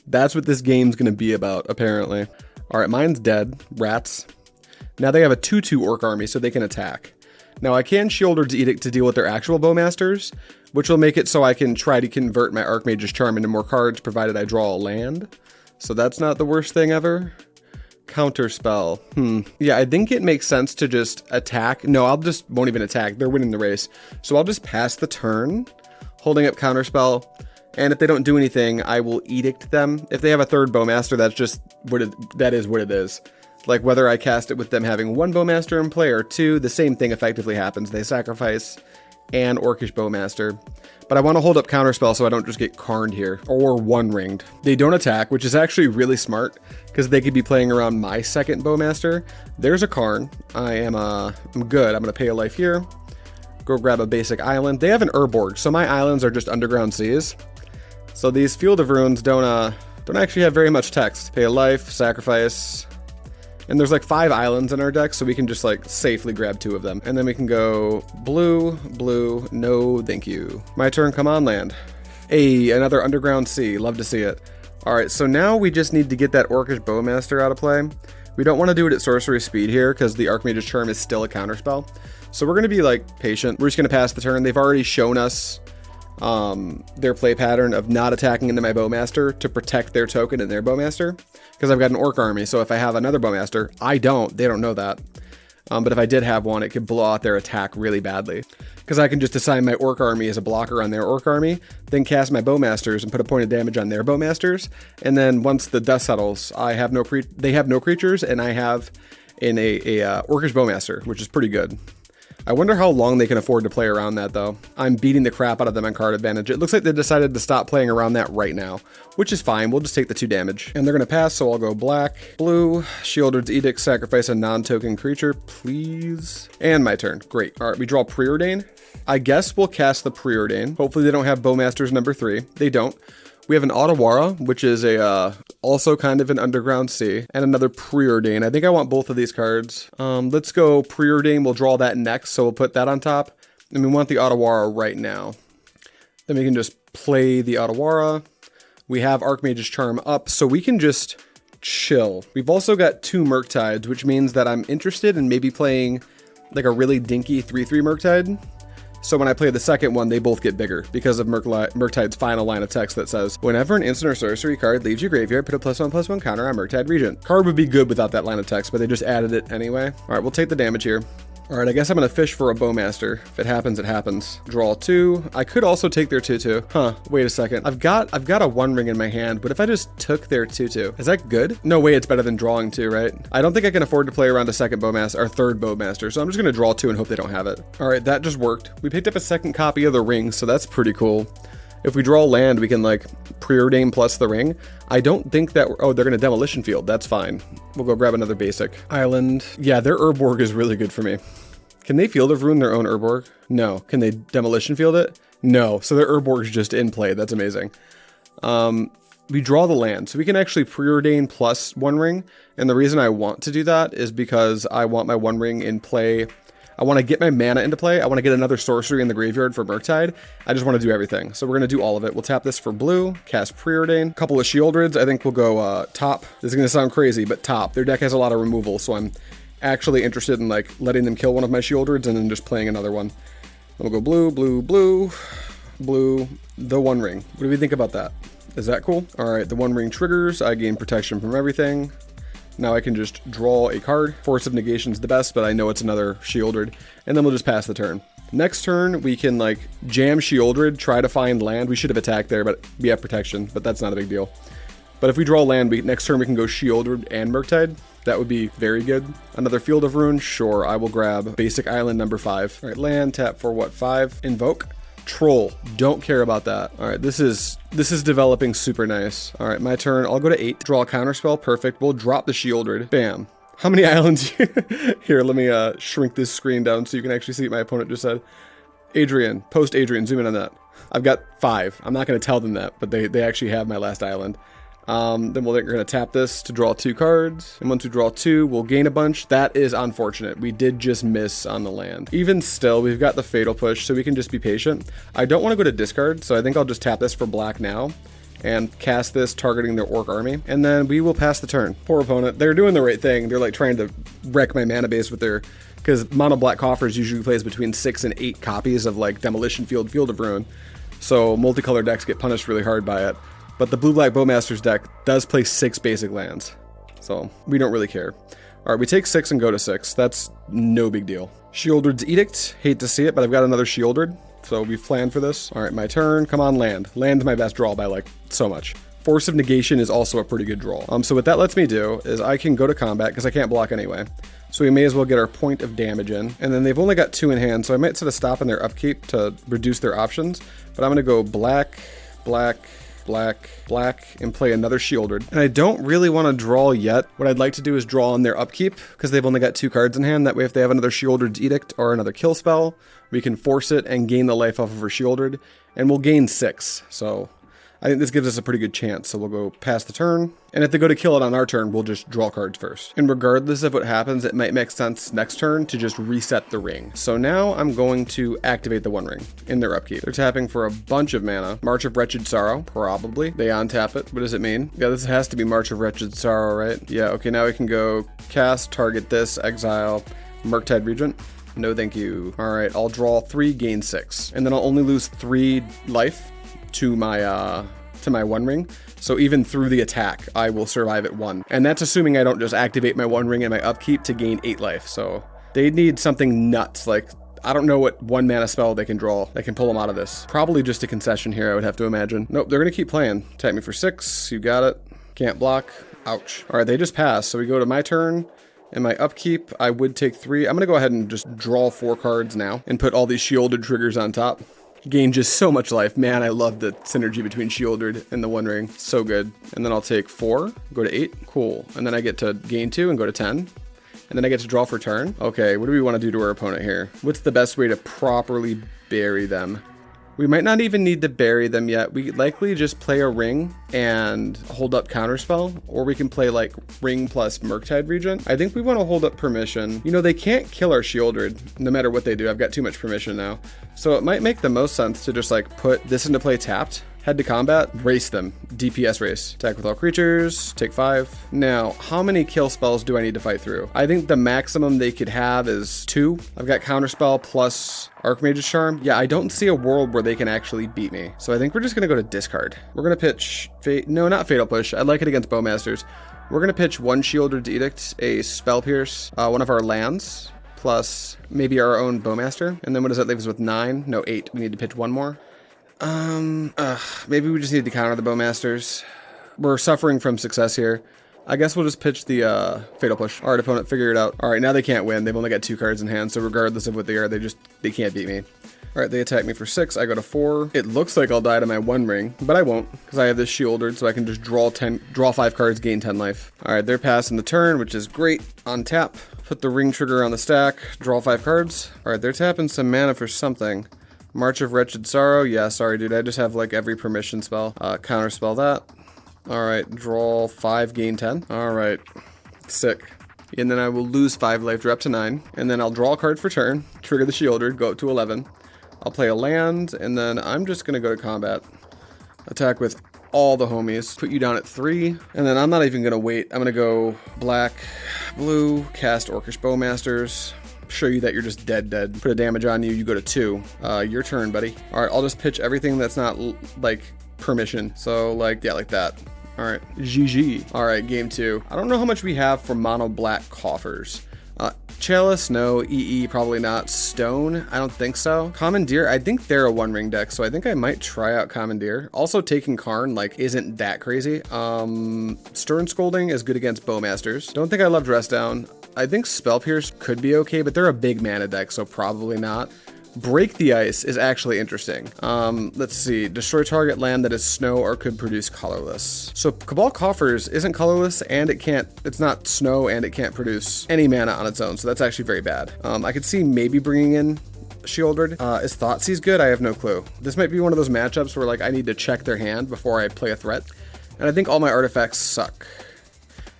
That's what this game's going to be about, apparently. Alright, mine's dead. Rats. Now they have a 2/2 Orc army, so they can attack. Now I can Sheoldred's Edict to deal with their actual Bowmasters, which will make it so I can try to convert my Archmage's Charm into more cards, provided I draw a land. So that's not the worst thing ever. Counterspell. Yeah, I think it makes sense to just attack. No, won't even attack. They're winning the race. So I'll just pass the turn, holding up Counterspell. And if they don't do anything, I will Edict them. If they have a third Bowmaster, that's just that is what it is. Like whether I cast it with them having one Bowmaster in play or two, the same thing effectively happens. They sacrifice an Orcish Bowmaster. But I want to hold up Counterspell so I don't just get Karned here, or one-ringed. They don't attack, which is actually really smart, because they could be playing around my second Bowmaster. There's a Karn. I'm good. I'm going to pay a life here. Go grab a basic island. They have an Urborg, so my islands are just underground seas. So these Field of Ruins don't actually have very much text. Pay a life, sacrifice. And there's like 5 islands in our deck, so we can just like safely grab 2 of them. And then we can go blue, blue, no thank you. My turn, come on land. Hey, another underground sea, love to see it. All right, so now we just need to get that Orcish Bowmaster out of play. We don't want to do it at sorcery speed here because the Archmage's Charm is still a counterspell. So we're going to be like patient. We're just going to pass the turn. They've already shown us their play pattern of not attacking into my Bowmaster to protect their token and their Bowmaster, because I've got an Orc army. So if I have another Bowmaster, they don't know that. But if I did have one, it could blow out their attack really badly, because I can just assign my Orc army as a blocker on their Orc army, then cast my Bowmasters and put a point of damage on their Bowmasters. And then once the dust settles, they have no creatures, and I have a Orcish Bowmaster, which is pretty good. I wonder how long they can afford to play around that, though. I'm beating the crap out of them on card advantage. It looks like they decided to stop playing around that right now, which is fine. We'll just take the 2 damage. And they're going to pass, so I'll go black, blue, Sheoldred's Edict, sacrifice a non-token creature, please. And my turn. Great. All right, we draw Preordain. I guess we'll cast the Preordain. Hopefully they don't have Bowmasters number 3. They don't. We have an Otawara, which is also kind of an underground sea, and another Preordain. I think I want both of these cards. Let's go Preordain. We'll draw that next, so we'll put that on top. And we want the Otawara right now. Then we can just play the Otawara. We have Archmage's Charm up, so we can just chill. We've also got 2 Murktides, which means that I'm interested in maybe playing like a really dinky 3/3 Murktide. So when I play the second one, they both get bigger because of Murktide's final line of text that says, whenever an instant or sorcery card leaves your graveyard, put a +1/+1 counter on Murktide Regent. Card would be good without that line of text, but they just added it anyway. All right, we'll take the damage here. All right, I guess I'm going to fish for a Bowmaster. If it happens, it happens. Draw 2. I could also take their 2/2. Huh, wait a second. I've got a 1-ring in my hand, but if I just took their 2/2, is that good? No way it's better than drawing 2, right? I don't think I can afford to play around a second Bowmaster, or third Bowmaster, so I'm just going to draw 2 and hope they don't have it. All right, that just worked. We picked up a second copy of the ring, so that's pretty cool. If we draw land, we can like Preordain plus the ring. I don't think that, oh, they're going to Demolition Field. That's fine. We'll go grab another basic. Island. Yeah, their Urborg is really good for me. Can they Field of Ruin their own Urborg? No. Can they Demolition Field it? No. So their Urborg's just in play. That's amazing. We draw the land, so we can actually preordain plus One Ring. And the reason I want to do that is because I want my One Ring in play. I want to get my mana into play. I want to get another sorcery in the graveyard for Murktide. I just want to do everything. So we're going to do all of it. We'll tap this for blue, cast Preordain. A couple of Shieldreds. I think we'll go top. This is going to sound crazy, but top. Their deck has a lot of removal, so I'm actually interested in like letting them kill one of my Shieldreds and then just playing another one. Then we'll go blue, blue, blue, blue, the One Ring. What do we think about that? Is that cool? All right, the One Ring triggers. I gain protection from everything. Now I can just draw a card. Force of Negation's the best, but I know it's another Shieldred. And then we'll just pass the turn. Next turn, we can like jam Shieldred, try to find land. We should have attacked there, but we have protection, but that's not a big deal. But if we draw land, next turn we can go Shieldred and Murktide. That would be very good. Another Field of Ruin? Sure, I will grab basic island number 5. All right, land, tap for what, 5? Invoke? Troll. Don't care about that. All right, this is developing super nice. All right, my turn. I'll go to 8. Draw a counterspell. Perfect. We'll drop the Shieldred. Bam. How many islands? Here, let me shrink this screen down so you can actually see what my opponent just said. Adrian. Post Adrian. Zoom in on that. I've got 5. I'm not going to tell them that, but they actually have my last island. Then we're going to tap this to draw 2 cards. And once we draw 2, we'll gain a bunch. That is unfortunate. We did just miss on the land. Even still, we've got the Fatal Push, so we can just be patient. I don't want to go to discard, so I think I'll just tap this for black now and cast this targeting their Orc army. And then we will pass the turn. Poor opponent. They're doing the right thing. They're like trying to wreck my mana base with their... Because mono black Coffers usually plays between 6 and 8 copies of like Demolition Field, Field of Ruin. So multicolor decks get punished really hard by it. But the blue-black Bowmasters deck does play 6 basic lands, so we don't really care. All right, we take 6 and go to 6. That's no big deal. Shieldred's Edict. Hate to see it, but I've got another Shieldred, so we've planned for this. All right, my turn. Come on, land. Land's my best draw by, like, so much. Force of Negation is also a pretty good draw. So what that lets me do is I can go to combat, because I can't block anyway. So we may as well get our point of damage in. And then they've only got 2 in hand, so I might set a stop in their upkeep to reduce their options. But I'm going to go black, black, black, black, and play another Shieldred. And I don't really want to draw yet. What I'd like to do is draw on their upkeep, because they've only got 2 cards in hand. That way if they have another Shieldred's Edict or another kill spell, we can force it and gain the life off of our Shieldred, and we'll gain 6. So I think this gives us a pretty good chance. So we'll go past the turn. And if they go to kill it on our turn, we'll just draw cards first. And regardless of what happens, it might make sense next turn to just reset the ring. So now I'm going to activate the One Ring in their upkeep. They're tapping for a bunch of mana. March of Wretched Sorrow, probably. They untap it. What does it mean? Yeah, this has to be March of Wretched Sorrow, right? Yeah, okay, now we can go cast, target this, exile, Murktide Regent. No thank you. All right, I'll draw 3, gain 6. And then I'll only lose 3 life to my One Ring. So even through the attack, I will survive at 1. And that's assuming I don't just activate my One Ring and my upkeep to gain 8 life. So they need something nuts. Like, I don't know what 1 mana spell they can draw that can pull them out of this. Probably just a concession here, I would have to imagine. Nope, they're going to keep playing. Tap me for 6. You got it. Can't block. Ouch. All right, they just passed. So we go to my turn. And my upkeep, I would take 3. I'm going to go ahead and just draw 4 cards now and put all these shielded triggers on top. Gain just so much life. Man, I love the synergy between Shieldred and the One Ring. So good. And then I'll take 4, go to 8. Cool. And then I get to gain 2 and go to 10. And then I get to draw for turn. Okay, what do we want to do to our opponent here? What's the best way to properly bury them? We might not even need to bury them yet. We likely just play a ring and hold up counterspell, or we can play like ring plus Murktide Regent. I think we want to hold up permission. You know, they can't kill our Shieldred no matter what they do. I've got too much permission now. So it might make the most sense to just like put this into play tapped. Head to combat, race them. DPS race. Attack with all creatures, take 5. Now, how many kill spells do I need to fight through? I think the maximum they could have is 2. I've got Counterspell plus Archmage's Charm. Yeah, I don't see a world where they can actually beat me. So I think we're just going to go to discard. We're going to pitch... No, not Fatal Push. I like it against Bowmasters. We're going to pitch 1 Shieldred's Edict, a Spell Pierce, one of our lands, plus maybe our own Bowmaster. And then what does that leave us with? 9? No, 8. We need to pitch 1 more. Maybe we just need to counter the Bowmasters. We're suffering from success here. I guess we'll just pitch the Fatal Push. Alright, opponent, figure it out. Alright, now they can't win. They've only got 2 cards in hand, so regardless of what they are, they can't beat me. Alright, they attack me for 6, I go to 4. It looks like I'll die to my 1 ring, but I won't, because I have this shielded, so I can just draw 5 cards, gain 10 life. Alright, they're passing the turn, which is great. On tap, put the ring trigger on the stack, draw 5 cards. Alright, they're tapping some mana for something. March of Wretched Sorrow, yeah, sorry dude, I just have like every permission spell. Counter spell that. Alright, draw 5, gain 10. Alright, sick. And then I will lose 5 life, drop to 9. And then I'll draw a card for turn, trigger the shielder, go up to 11. I'll play a land, and then I'm just going to go to combat. Attack with all the homies. Put you down at 3. And then I'm not even going to wait. I'm going to go black, blue, cast Orcish Bowmasters. Show you that you're just dead. Put a damage on you, you go to 2. Your turn, buddy. Alright, I'll just pitch everything that's not, like, permission. So, like, yeah, like that. Alright, GG. Alright, game 2. I don't know how much we have for mono black Coffers. Chalice, no. EE, probably not. Stone, I don't think so. Commandeer, I think they're a 1-ring deck, so I think I might try out Commandeer. Also, taking Karn, like, isn't that crazy. Stern Scolding is good against Bowmasters. Don't think I love Dress Down. I think Spell Pierce could be okay, but they're a big mana deck, so probably not. Break the Ice is actually interesting. Let's see. Destroy target land that is snow or could produce colorless. So Cabal Coffers isn't colorless and it's not snow and it can't produce any mana on its own. So that's actually very bad. I could see maybe bringing in Shielded. Is Thoughtseize good? I have no clue. This might be one of those matchups where like I need to check their hand before I play a threat. And I think all my artifacts suck.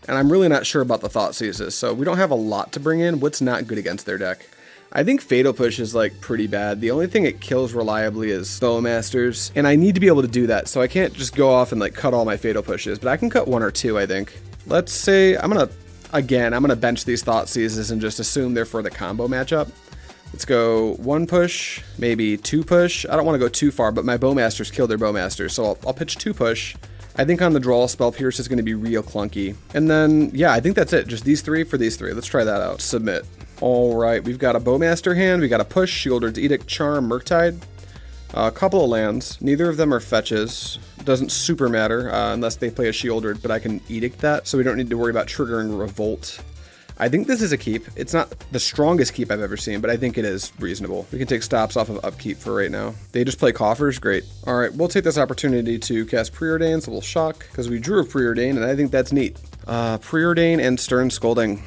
And I'm really not sure about the Thoughtseizes. So we don't have a lot to bring in. What's not good against their deck? I think Fatal Push is like pretty bad. The only thing it kills reliably is Bowmasters, and I need to be able to do that, so I can't just go off and like cut all my Fatal Pushes, but I can cut 1 or 2, I think. Let's say, I'm gonna bench these Thoughtseizes and just assume they're for the combo matchup. Let's go 1 push, maybe 2 push. I don't want to go too far, but my Bowmasters kill their Bowmasters, so I'll pitch 2 push. I think on the draw, Spell Pierce is going to be real clunky. And then, yeah, I think that's it. Just these 3 for these 3. Let's try that out. Submit. Alright, we've got a Bowmaster hand, we got a push, Shieldred's Edict, Charm, Murktide. A couple of lands. Neither of them are fetches. Doesn't super matter unless they play a Shieldred, but I can Edict that, so we don't need to worry about triggering Revolt. I think this is a keep. It's not the strongest keep I've ever seen, but I think it is reasonable. We can take stops off of upkeep for right now. They just play Coffers? Great. Alright, we'll take this opportunity to cast Preordain, so we'll shock, because we drew a Preordain, and I think that's neat. Preordain and Stern Scolding.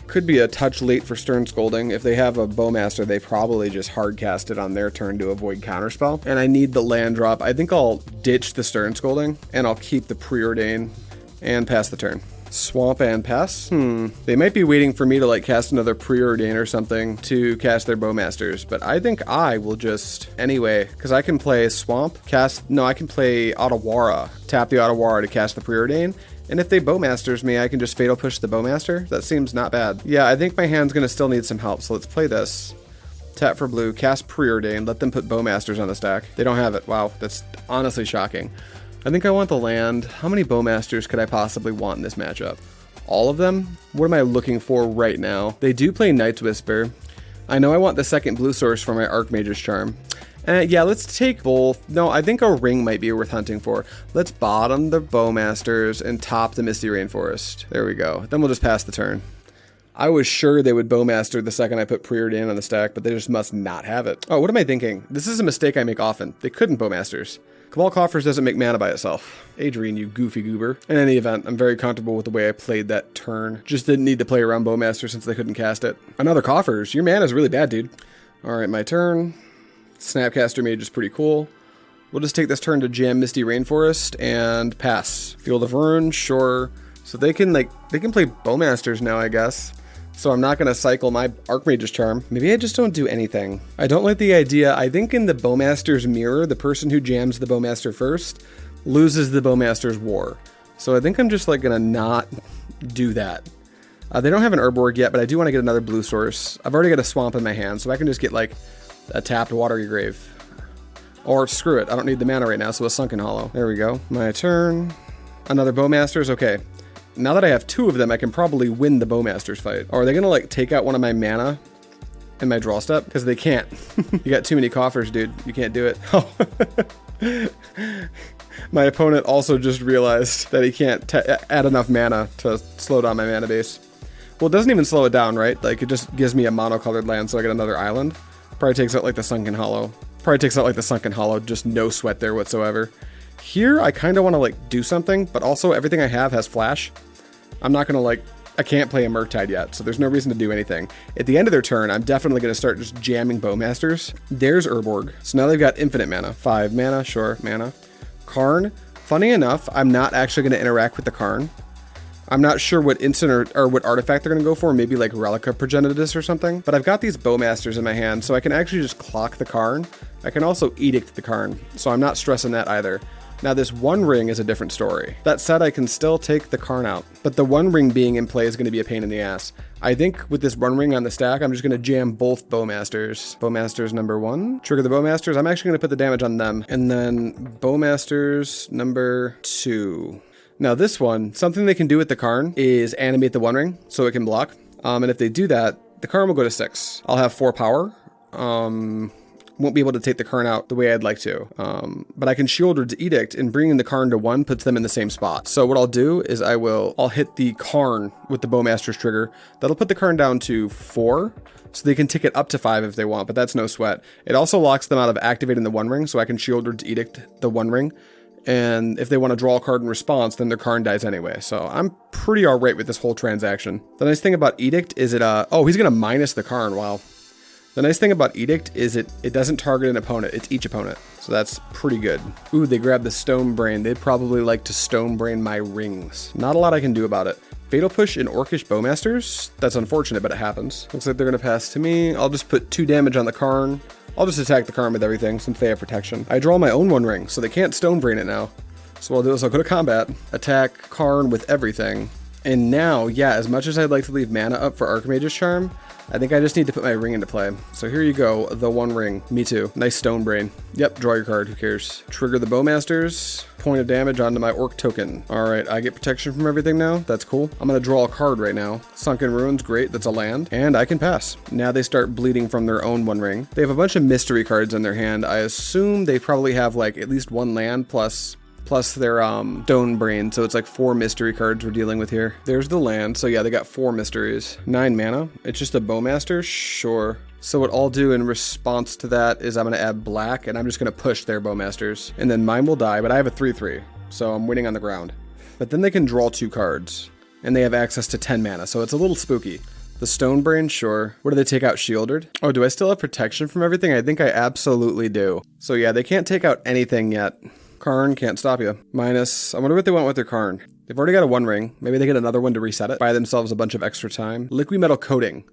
Could be a touch late for Stern Scolding. If they have a Bowmaster, they probably just hardcast it on their turn to avoid counterspell. And I need the land drop. I think I'll ditch the Stern Scolding, and I'll keep the Preordain and pass the turn. Swamp and pass? They might be waiting for me to like cast another Preordain or something to cast their Bowmasters, but I think I will just, anyway, because I can play Swamp, I can play Otawara, tap the Otawara to cast the Preordain, and if they Bowmasters me, I can just Fatal Push the Bowmaster. That seems not bad. Yeah, I think my hand's gonna still need some help, so let's play this. Tap for blue, cast Preordain, let them put Bowmasters on the stack. They don't have it. Wow, that's honestly shocking. I think I want the land. How many Bowmasters could I possibly want in this matchup? All of them? What am I looking for right now? They do play Night's Whisper. I know I want the second blue source for my Archmage's Charm. Yeah, let's take both. No, I think a ring might be worth hunting for. Let's bottom the Bowmasters and top the Misty Rainforest. There we go. Then we'll just pass the turn. I was sure they would Bowmaster the second I put Preordain on the stack, but they just must not have it. Oh, what am I thinking? This is a mistake I make often. They couldn't Bowmasters. Cabal Coffers doesn't make mana by itself. Adrian, you goofy goober. In any event, I'm very comfortable with the way I played that turn. Just didn't need to play around Bowmaster since they couldn't cast it. Another Coffers. Your mana's really bad, dude. Alright, my turn. Snapcaster Mage is pretty cool. We'll just take this turn to jam Misty Rainforest and pass. Field of Ruin, sure. So they can play Bowmasters now, I guess. So I'm not going to cycle my Archmage's Charm. Maybe I just don't do anything. I don't like the idea. I think in the Bowmaster's mirror, the person who jams the Bowmaster first loses the Bowmaster's War. So I think I'm just like going to not do that. They don't have an Urborg yet, but I do want to get another blue source. I've already got a Swamp in my hand, so I can just get like a tapped Watery Grave. Or screw it, I don't need the mana right now, so a Sunken Hollow. There we go. My turn. Another Bowmasters, okay. Now that I have 2 of them, I can probably win the Bowmasters fight. Or are they gonna like take out one of my mana in my draw step? Because they can't. You got too many Coffers, dude. You can't do it. Oh. My opponent also just realized that he can't add enough mana to slow down my mana base. Well, it doesn't even slow it down, right? Like, it just gives me a mono-colored land, so I get another island. Probably takes out, like, the Sunken Hollow. Just no sweat there whatsoever. Here, I kind of want to, like, do something, but also everything I have has flash. I'm not going to, like... I can't play a Murktide yet, so there's no reason to do anything. At the end of their turn, I'm definitely going to start just jamming Bowmasters. There's Urborg. So now they've got infinite mana. 5 mana, sure, mana. Karn. Funny enough, I'm not actually going to interact with the Karn. I'm not sure what instant or what artifact they're going to go for, maybe like Relica Progenitus or something. But I've got these Bowmasters in my hand, so I can actually just clock the Karn. I can also Edict the Karn, so I'm not stressing that either. Now this One Ring is a different story. That said, I can still take the Karn out, but the One Ring being in play is going to be a pain in the ass. I think with this One Ring on the stack, I'm just going to jam both Bowmasters. Bowmasters number 1. Trigger the Bowmasters. I'm actually going to put the damage on them. And then Bowmasters number 2. Now this one, something they can do with the Karn is animate the One Ring so it can block. And if they do that, the Karn will go to 6. I'll have 4 power. Won't be able to take the Karn out the way I'd like to. But I can Shieldred's Edict, and bringing the Karn to 1 puts them in the same spot. So what I'll do is I'll hit the Karn with the Bowmaster's trigger. That'll put the Karn down to 4, so they can tick it up to 5 if they want, but that's no sweat. It also locks them out of activating the One Ring, so I can Shieldred's Edict the One Ring. And if they want to draw a card in response, then their Karn dies anyway. So I'm pretty alright with this whole transaction. The nice thing about Edict is oh, he's going to minus the Karn, wow. The nice thing about Edict is it doesn't target an opponent, it's each opponent. So that's pretty good. Ooh, they grabbed the Stone Brain. They'd probably like to Stone Brain my rings. Not a lot I can do about it. Fatal Push and Orcish Bowmasters? That's unfortunate, but it happens. Looks like they're gonna pass to me. I'll just put 2 damage on the Karn. I'll just attack the Karn with everything since they have protection. I draw my own One Ring, so they can't Stone Brain it now. So what I'll do is I'll go to combat, attack Karn with everything. And now, yeah, as much as I'd like to leave mana up for Archmage's Charm, I think I just need to put my ring into play. So here you go, the One Ring. Me too. Nice Stone Brain. Yep, draw your card, who cares? Trigger the Bowmasters. Point of damage onto my Orc token. Alright, I get protection from everything now. That's cool. I'm gonna draw a card right now. Sunken Ruins, great, that's a land. And I can pass. Now they start bleeding from their own One Ring. They have a bunch of mystery cards in their hand. I assume they probably have like at least 1 land plus their Stone Brain, so it's like 4 mystery cards we're dealing with here. There's the land, so yeah, they got 4 mysteries. 9 mana. It's just a Bowmaster? Sure. So what I'll do in response to that is I'm going to add black, and I'm just going to push their Bowmasters. And then mine will die, but I have a 3/3, so I'm winning on the ground. But then they can draw 2 cards, and they have access to 10 mana, so it's a little spooky. The Stone Brain, sure. What do they take out, Shieldred? Oh, do I still have protection from everything? I think I absolutely do. So yeah, they can't take out anything yet. Karn can't stop you. Minus, I wonder what they want with their Karn. They've already got a One Ring. Maybe they get another one to reset it. Buy themselves a bunch of extra time. Liquid Metal Coating.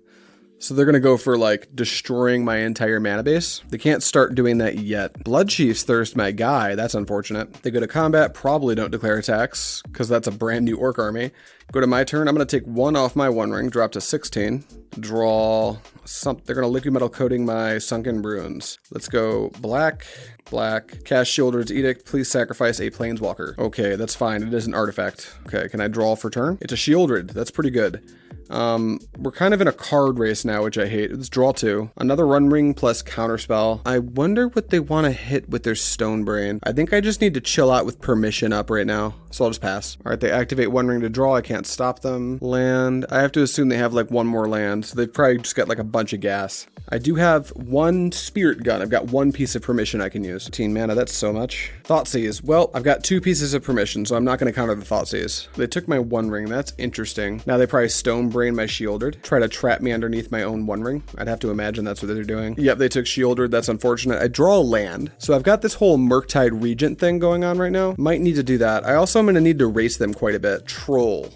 So they're going to go for like destroying my entire mana base. They can't start doing that yet. Bloodchief's Thirst, my guy. That's unfortunate. They go to combat, probably don't declare attacks because that's a brand new Orc army. Go to my turn. I'm going to take 1 off my One Ring, drop to 16. Draw something. They're going to Liquid Metal Coating my Sunken Ruins. Let's go black. Cast Shieldred's Edict. Please sacrifice a Planeswalker. Okay, that's fine. It is an artifact. Okay, can I draw for turn? It's a Shieldred. That's pretty good. We're kind of in a card race now, which I hate. Let's draw 2. Another One Ring plus Counterspell. I wonder what they want to hit with their Stone Brain. I think I just need to chill out with permission up right now, so I'll just pass. All right, they activate One Ring to draw. I can't stop them. Land. I have to assume they have like 1 more land, so they've probably just got like a bunch of gas. I do have 1 Spirit Gun. I've got 1 piece of permission I can use. 15 mana, that's so much. Thoughtseize. Well, I've got 2 pieces of permission, so I'm not going to counter the Thoughtseize. They took my One Ring. That's interesting. Now they probably Stone Brain my Shieldred. Try to trap me underneath my own One Ring. I'd have to imagine that's what they're doing. Yep, they took Shieldred. That's unfortunate. I draw a land. So I've got this whole Murktide Regent thing going on right now. Might need to do that. I also am going to need to race them quite a bit. Troll.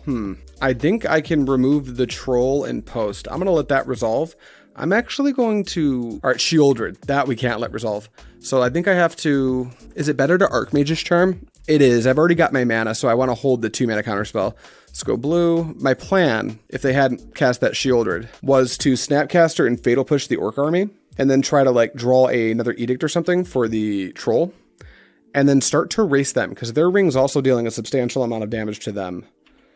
I think I can remove the Troll in post. I'm going to let that resolve. I'm actually going to... Alright, Shieldred. That we can't let resolve. So I think I have to... Is it better to Archmage's Charm? It is. I've already got my mana, so I want to hold the 2 mana counterspell. Let's go blue. My plan, if they hadn't cast that Shieldred, was to Snapcaster and Fatal Push the Orc army, and then try to like draw another Edict or something for the Troll, and then start to race them, because their ring's also dealing a substantial amount of damage to them.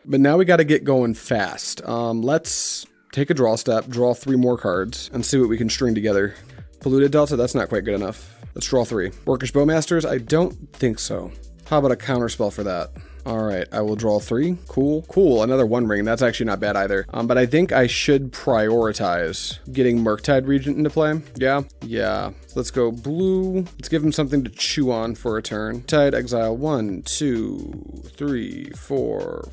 But now we got to get going fast. Let's take a draw step, draw 3 more cards, and see what we can string together. Polluted Delta, that's not quite good enough. Let's draw 3. Orcish Bowmasters, I don't think so. How about a counterspell for that? All right, I will draw 3. Cool. Another 1 ring. That's actually not bad either. But I think I should prioritize getting Murktide Regent into play. Yeah. So let's go blue. Let's give him something to chew on for a turn. Tide, exile 1, 2, 3, 4.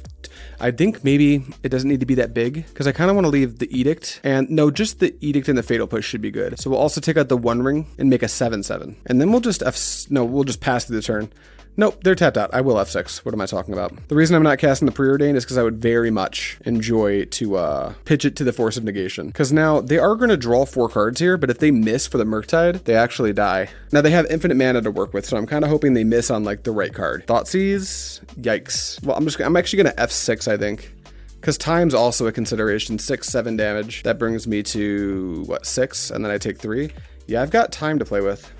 I think maybe it doesn't need to be that big because I kind of want to leave the Edict, and no, just the Edict and the Fatal Push should be good. So we'll also take out the 1 ring and make a 7/7, and then we'll just we'll just pass through the turn. Nope, they're tapped out. I will F6. What am I talking about? The reason I'm not casting the Preordain is because I would very much enjoy to pitch it to the Force of Negation. Because now they are going to draw 4 cards here, but if they miss for the Murktide, they actually die. Now they have infinite mana to work with, so I'm kind of hoping they miss on like the right card. Thoughtseize? Yikes. Well, I'm actually going to F6, I think. Because time's also a consideration. 6, 7 damage. That brings me to, what, 6? And then I take 3. Yeah, I've got time to play with.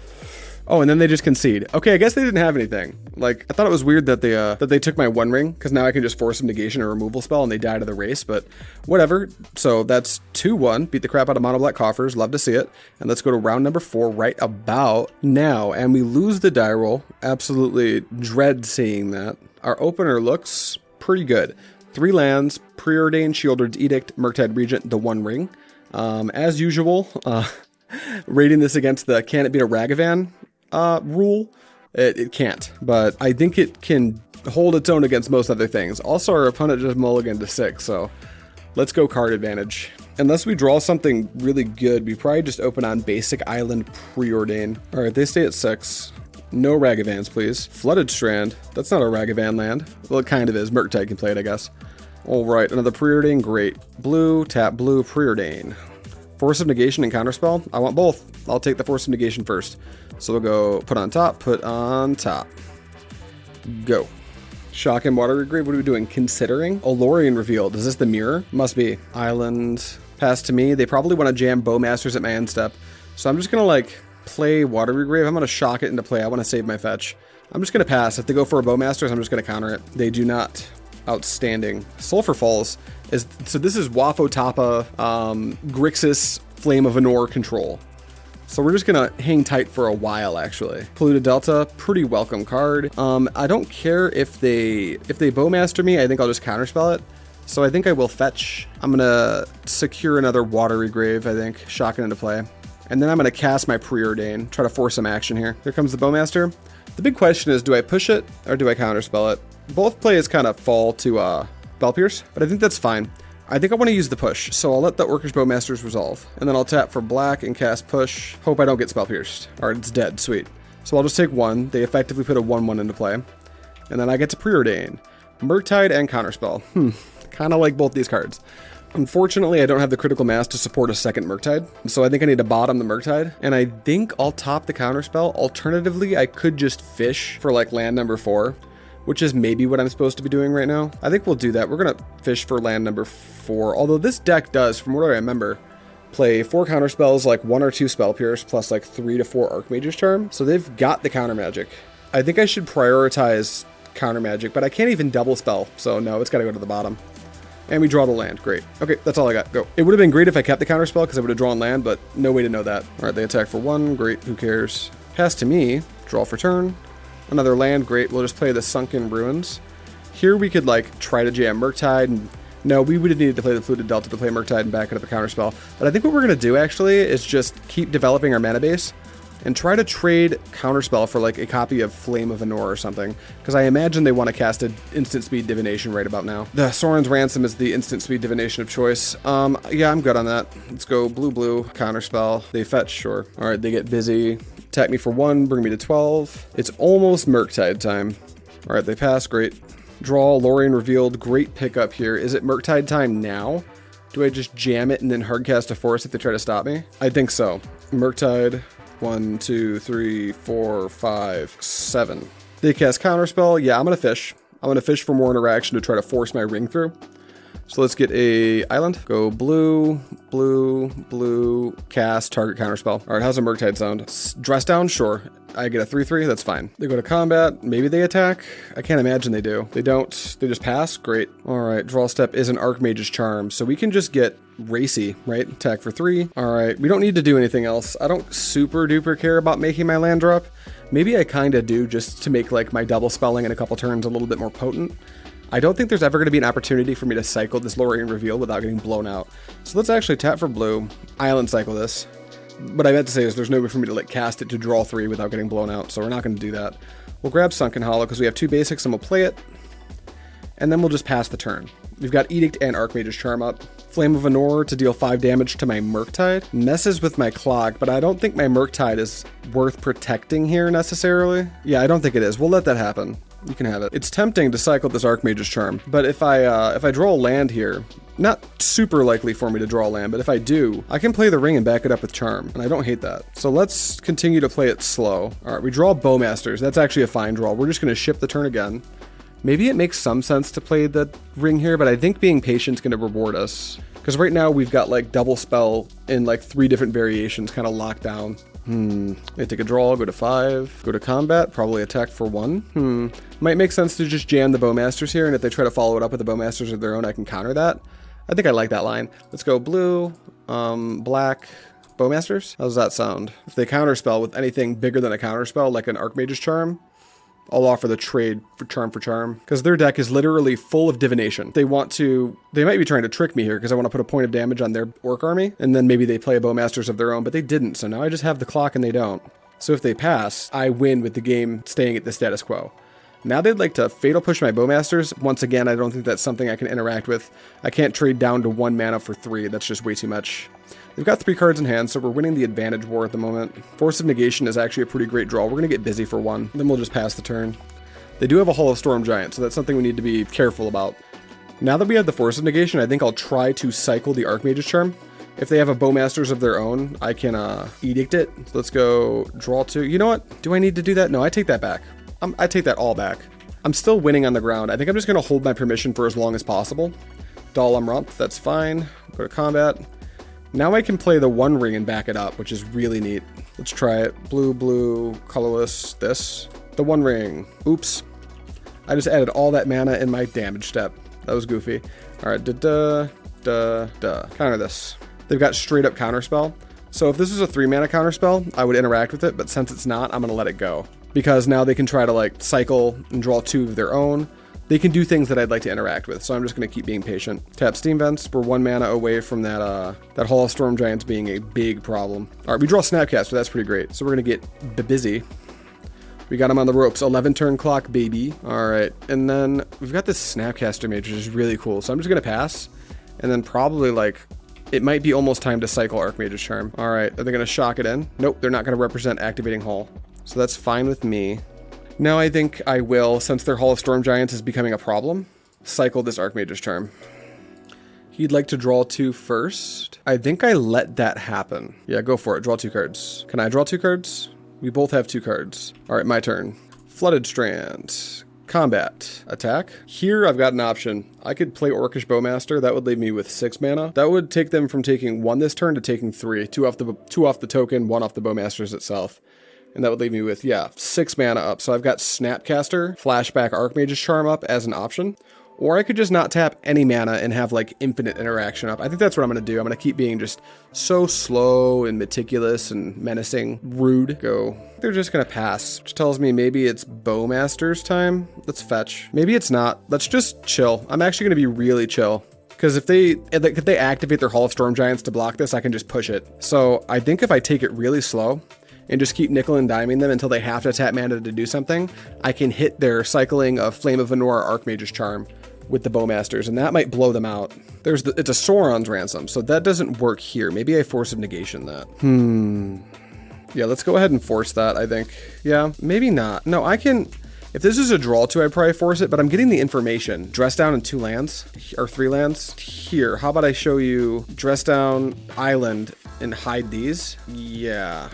Oh, and then they just concede. Okay, I guess they didn't have anything. Like, I thought it was weird that they took my 1 ring, because now I can just force some negation or removal spell and they die to the race, but whatever. So that's 2-1. Beat the crap out of mono black Coffers. Love to see it. And let's go to round number 4 right about now. And we lose the die roll. Absolutely dread seeing that. Our opener looks pretty good. 3 lands, Preordained, Shieldred's Edict, Murktide Regent, the 1 ring. As usual, rating this against the can it beat a Ragavan rule, it can't, but I think it can hold its own against most other things. Also, our opponent just mulliganed to 6, so let's go card advantage. Unless we draw something really good, we probably just open on basic island Preordain. All right, they stay at 6. No Ragavans, please. Flooded Strand. That's not a Ragavan land. Well, it kind of is. Murktide can play it, I guess. All right, another Preordain. Great. Blue, tap blue, Preordain. Force of Negation and Counterspell. I want both. I'll take the Force of Negation first. So we'll go put on top, Go. Shock and Water Regrave. What are we doing? Considering? Olorian revealed. Is this the mirror? Must be. Island. Pass to me. They probably want to jam Bowmasters at my end step. So I'm just going to like play Water Regrave. I'm going to shock it into play. I want to save my fetch. I'm just going to pass. If they go for a Bowmasters, I'm just going to counter it. They do not. Outstanding. Sulfur Falls is, so this is Wafo Tapa, Grixis, Flame of Anor control. So we're just gonna hang tight for a while, actually. Polluted Delta, pretty welcome card. I don't care if they Bowmaster me, I think I'll just counterspell it. So I think I will fetch. I'm gonna secure another Water Regrave, I think, shock it into play. And then I'm gonna cast my Preordain, try to force some action here. Here comes the Bowmaster. The big question is, do I push it or do I counterspell it? Both plays kind of fall to Spell Pierce, but I think that's fine. I think I want to use the push, so I'll let the Orcish Bowmasters resolve. And then I'll tap for black and cast push. Hope I don't get Spell Pierced. Alright, it's dead. Sweet. So I'll just take 1. They effectively put a 1/1 into play. And then I get to Preordain. Murktide and Counterspell. Kind of like both these cards. Unfortunately, I don't have the critical mass to support a second Murktide, so I think I need to bottom the Murktide, and I think I'll top the Counterspell. Alternatively, I could just fish for like land number 4, which is maybe what I'm supposed to be doing right now. I think we'll do that. We're gonna fish for land number 4, although this deck does, from what I remember, play 4 counterspells, like 1 or 2 Spell Pierce, plus like 3 to 4 Archmage's Charm, so they've got the counter magic. I think I should prioritize counter magic, but I can't even double spell, so no, it's gotta go to the bottom. And we draw the land. Great. Okay, that's all I got. Go. It would have been great if I kept the counterspell because I would have drawn land, but no way to know that. All right, they attack for 1. Great. Who cares? Pass to me. Draw for turn. Another land. Great. We'll just play the Sunken Ruins. Here we could like try to jam Murktide. And no, we would have needed to play the Polluted Delta to play Murktide and back it up a counterspell. But I think what we're going to do actually is just keep developing our mana base and try to trade Counterspell for like a copy of Flame of Anor or something, because I imagine they want to cast an instant speed divination right about now. The Sorin's Ransom is the instant speed divination of choice. Yeah, I'm good on that. Let's go blue, Counterspell. They fetch, sure. All right, they get busy. Attack me for 1, bring me to 12. It's almost Murktide time. All right, they pass, great. Draw, Lorien revealed, great pickup here. Is it Murktide time now? Do I just jam it and then hardcast a force if they try to stop me? I think so. Murktide. 1, 2, 3, 4, 5, 7. They cast Counterspell. Yeah, I'm going to fish. I'm going to fish for more interaction to try to force my ring through. So let's get a island. Go blue, cast, target Counterspell. All right, how's a Murktide sound? Dress down? Sure. I get a 3/3, that's fine. They go to combat, maybe they attack. I can't imagine they do. They don't, they just pass, great. All right, draw step is an Archmage's Charm, so we can just get racy, right? Attack for 3. All right, we don't need to do anything else. I don't super duper care about making my land drop, Maybe I kinda do, just to make like my double spelling in a couple turns a little bit more potent. I don't think there's ever going to be an opportunity for me to cycle this Lorien Reveal without getting blown out. So let's actually tap for blue, island cycle this. What I meant to say is there's no way for me to like cast it to draw 3 without getting blown out, so we're not going to do that. We'll grab Sunken Hollow because we have 2 basics and we'll play it. And then we'll just pass the turn. We've got Edict and Archmage's Charm up. Flame of Anor to deal 5 damage to my Murktide. Messes with my Clog, but I don't think my Murktide is worth protecting here necessarily. Yeah, I don't think it is. We'll let that happen. You can have it. It's tempting to cycle this Archmage's Charm, but if I draw a land here, not super likely for me to draw a land, but if I do, I can play the ring and back it up with Charm, and I don't hate that. So let's continue to play it slow. All right, we draw Bowmasters. That's actually a fine draw. We're just going to ship the turn again. Maybe it makes some sense to play the ring here, but I think being patient is going to reward us. Because right now we've got like double spell in like 3 different variations kind of locked down. I take a draw, go to 5, go to combat, probably attack for 1. Might make sense to just jam the Bowmasters here, and if they try to follow it up with the Bowmasters of their own, I can counter that. I think I like that line. Let's go blue, black, Bowmasters. How does that sound? If they counterspell with anything bigger than a counterspell, like an Archmage's Charm, I'll offer the trade for charm, because their deck is literally full of divination. They might be trying to trick me here because I want to put a point of damage on their orc army, and then maybe they play a Bowmasters of their own, but they didn't, so now I just have the clock and they don't. So if they pass, I win with the game staying at the status quo. Now they'd like to Fatal Push my Bowmasters. Once again, I don't think that's something I can interact with. I can't trade down to 1 mana for 3, that's just way too much. They've got 3 cards in hand, so we're winning the advantage war at the moment. Force of Negation is actually a pretty great draw. We're going to get busy for 1, then we'll just pass the turn. They do have a Hall of Storm Giant, so that's something we need to be careful about. Now that we have the Force of Negation, I think I'll try to cycle the Archmage's Charm. If they have a Bowmasters of their own, I can Edict it. So let's go draw 2. You know what? Do I need to do that? No, I take that back. I take that all back. I'm still winning on the ground. I think I'm just going to hold my permission for as long as possible. Dalam Rump, that's fine. Go to combat. Now I can play the 1 ring and back it up, which is really neat. Let's try it. Blue, blue, colorless, this. The 1 ring. Oops. I just added all that mana in my damage step. That was goofy. Alright, counter this. They've got straight up counterspell. So if this is a 3 mana counterspell, I would interact with it, but since it's not, I'm going to let it go. Because now they can try to like cycle and draw 2 of their own. They can do things that I'd like to interact with, so I'm just going to keep being patient. Tap Steam Vents. We're 1 mana away from that Hall of Storm Giants being a big problem. All right, we draw Snapcaster. That's pretty great. So we're going to get busy. We got him on the ropes. 11 turn clock, baby. All right, and then we've got this Snapcaster Mage, which is really cool. So I'm just going to pass, and then probably like, it might be almost time to cycle Archmage's Charm. All right, are they going to shock it in? Nope, they're not going to represent activating Hall. So that's fine with me. Now I think I will, since their Hall of Storm Giants is becoming a problem, cycle this Archmage's Charm. He'd like to draw 2 first. I think I let that happen. Yeah, go for it. Draw 2 cards. Can I draw 2 cards? We both have 2 cards. All right, my turn. Flooded Strand. Combat. Attack. Here I've got an option. I could play Orcish Bowmaster. That would leave me with 6 mana. That would take them from taking 1 this turn to taking 3. 2 off the token, 1 off the Bowmasters itself. And that would leave me with, yeah, 6 mana up. So I've got Snapcaster, Flashback Archmage's Charm up as an option. Or I could just not tap any mana and have like infinite interaction up. I think that's what I'm going to do. I'm going to keep being just so slow and meticulous and menacing. Rude. Go. They're just going to pass, which tells me maybe it's Bowmaster's time. Let's fetch. Maybe it's not. Let's just chill. I'm actually going to be really chill. Because if they activate their Hall of Storm Giants to block this, I can just push it. So I think if I take it really slow and just keep nickel and diming them until they have to tap mana to do something, I can hit their cycling of Flame of Anor Archmage's Charm with the Bowmasters, and that might blow them out. It's a Sauron's Ransom, so that doesn't work here. Maybe I Force of Negation that. Yeah, let's go ahead and force that, I think. Yeah, maybe not. No, I can... If this is a draw 2, I'd probably force it, but I'm getting the information. Dress down in 2 lands, or 3 lands. Here, how about I show you dress down, island, and hide these? Yeah.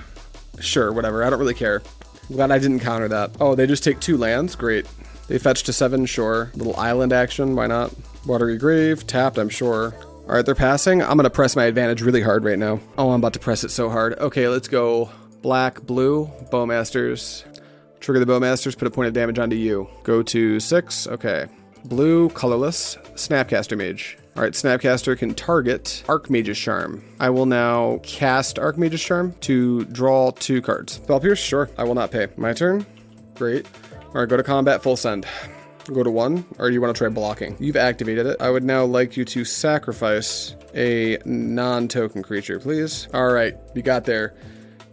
Sure, whatever, I don't really care. I'm glad I didn't counter that. Oh, they just take 2 lands? Great. They fetch to 7, sure. Little island action, why not? Watery Grave, tapped, I'm sure. All right, they're passing. I'm gonna press my advantage really hard right now. Oh, I'm about to press it so hard. Okay, let's go black, blue, Bowmasters. Trigger the Bowmasters, put a point of damage onto you. Go to 6, okay. Blue, colorless, Snapcaster Mage. All right, Snapcaster can target Archmage's Charm. I will now cast Archmage's Charm to draw 2 cards. Spell Pierce, sure. I will not pay. My turn. Great. All right, go to combat, full send. Go to 1, or do you want to try blocking? You've activated it. I would now like you to sacrifice a non-token creature, please. All right, we got there.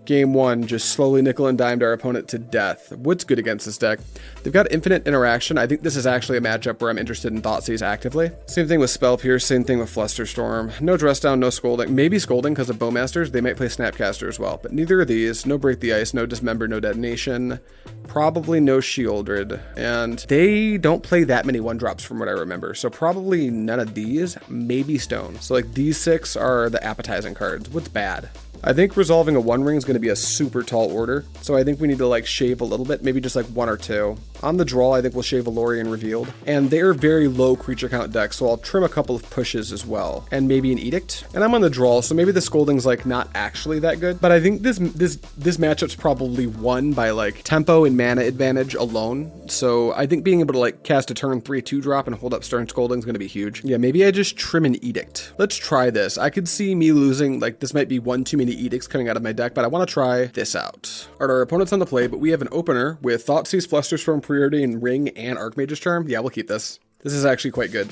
Game 1, just slowly nickel and dimed our opponent to death. What's good against this deck? They've got infinite interaction. I think this is actually a matchup where I'm interested in Thoughtseize actively. Same thing with Spell Pierce, same thing with Flusterstorm. No Dress Down, no Scolding. Maybe Scolding because of Bowmasters. They might play Snapcaster as well, but neither of these. No Break the Ice, no Dismember, no Detonation. Probably no Shieldred. And they don't play that many 1-drops from what I remember, so probably none of these, maybe Stone. So like these 6 are the appetizing cards. What's bad? I think resolving a 1-ring is going to be a super tall order, so I think we need to like shave a little bit, maybe just like 1 or 2. On the draw, I think we'll shave Valorian Revealed, and they're very low creature count decks, so I'll trim a couple of pushes as well, and maybe an Edict. And I'm on the draw, so maybe the Scolding's like not actually that good, but I think this matchup's probably won by like tempo and mana advantage alone. So I think being able to like cast a turn 3 2-drop and hold up Stern Scolding is going to be huge. Yeah, maybe I just trim an Edict. Let's try this. I could see me losing, like this might be one too many Edicts coming out of my deck, but I want to try this out. All right, our opponent's on the play, but we have an opener with Thoughtseize, Flusterstorm, Preordain, Ring, and Archmage's Charm. Yeah, we'll keep this. This is actually quite good.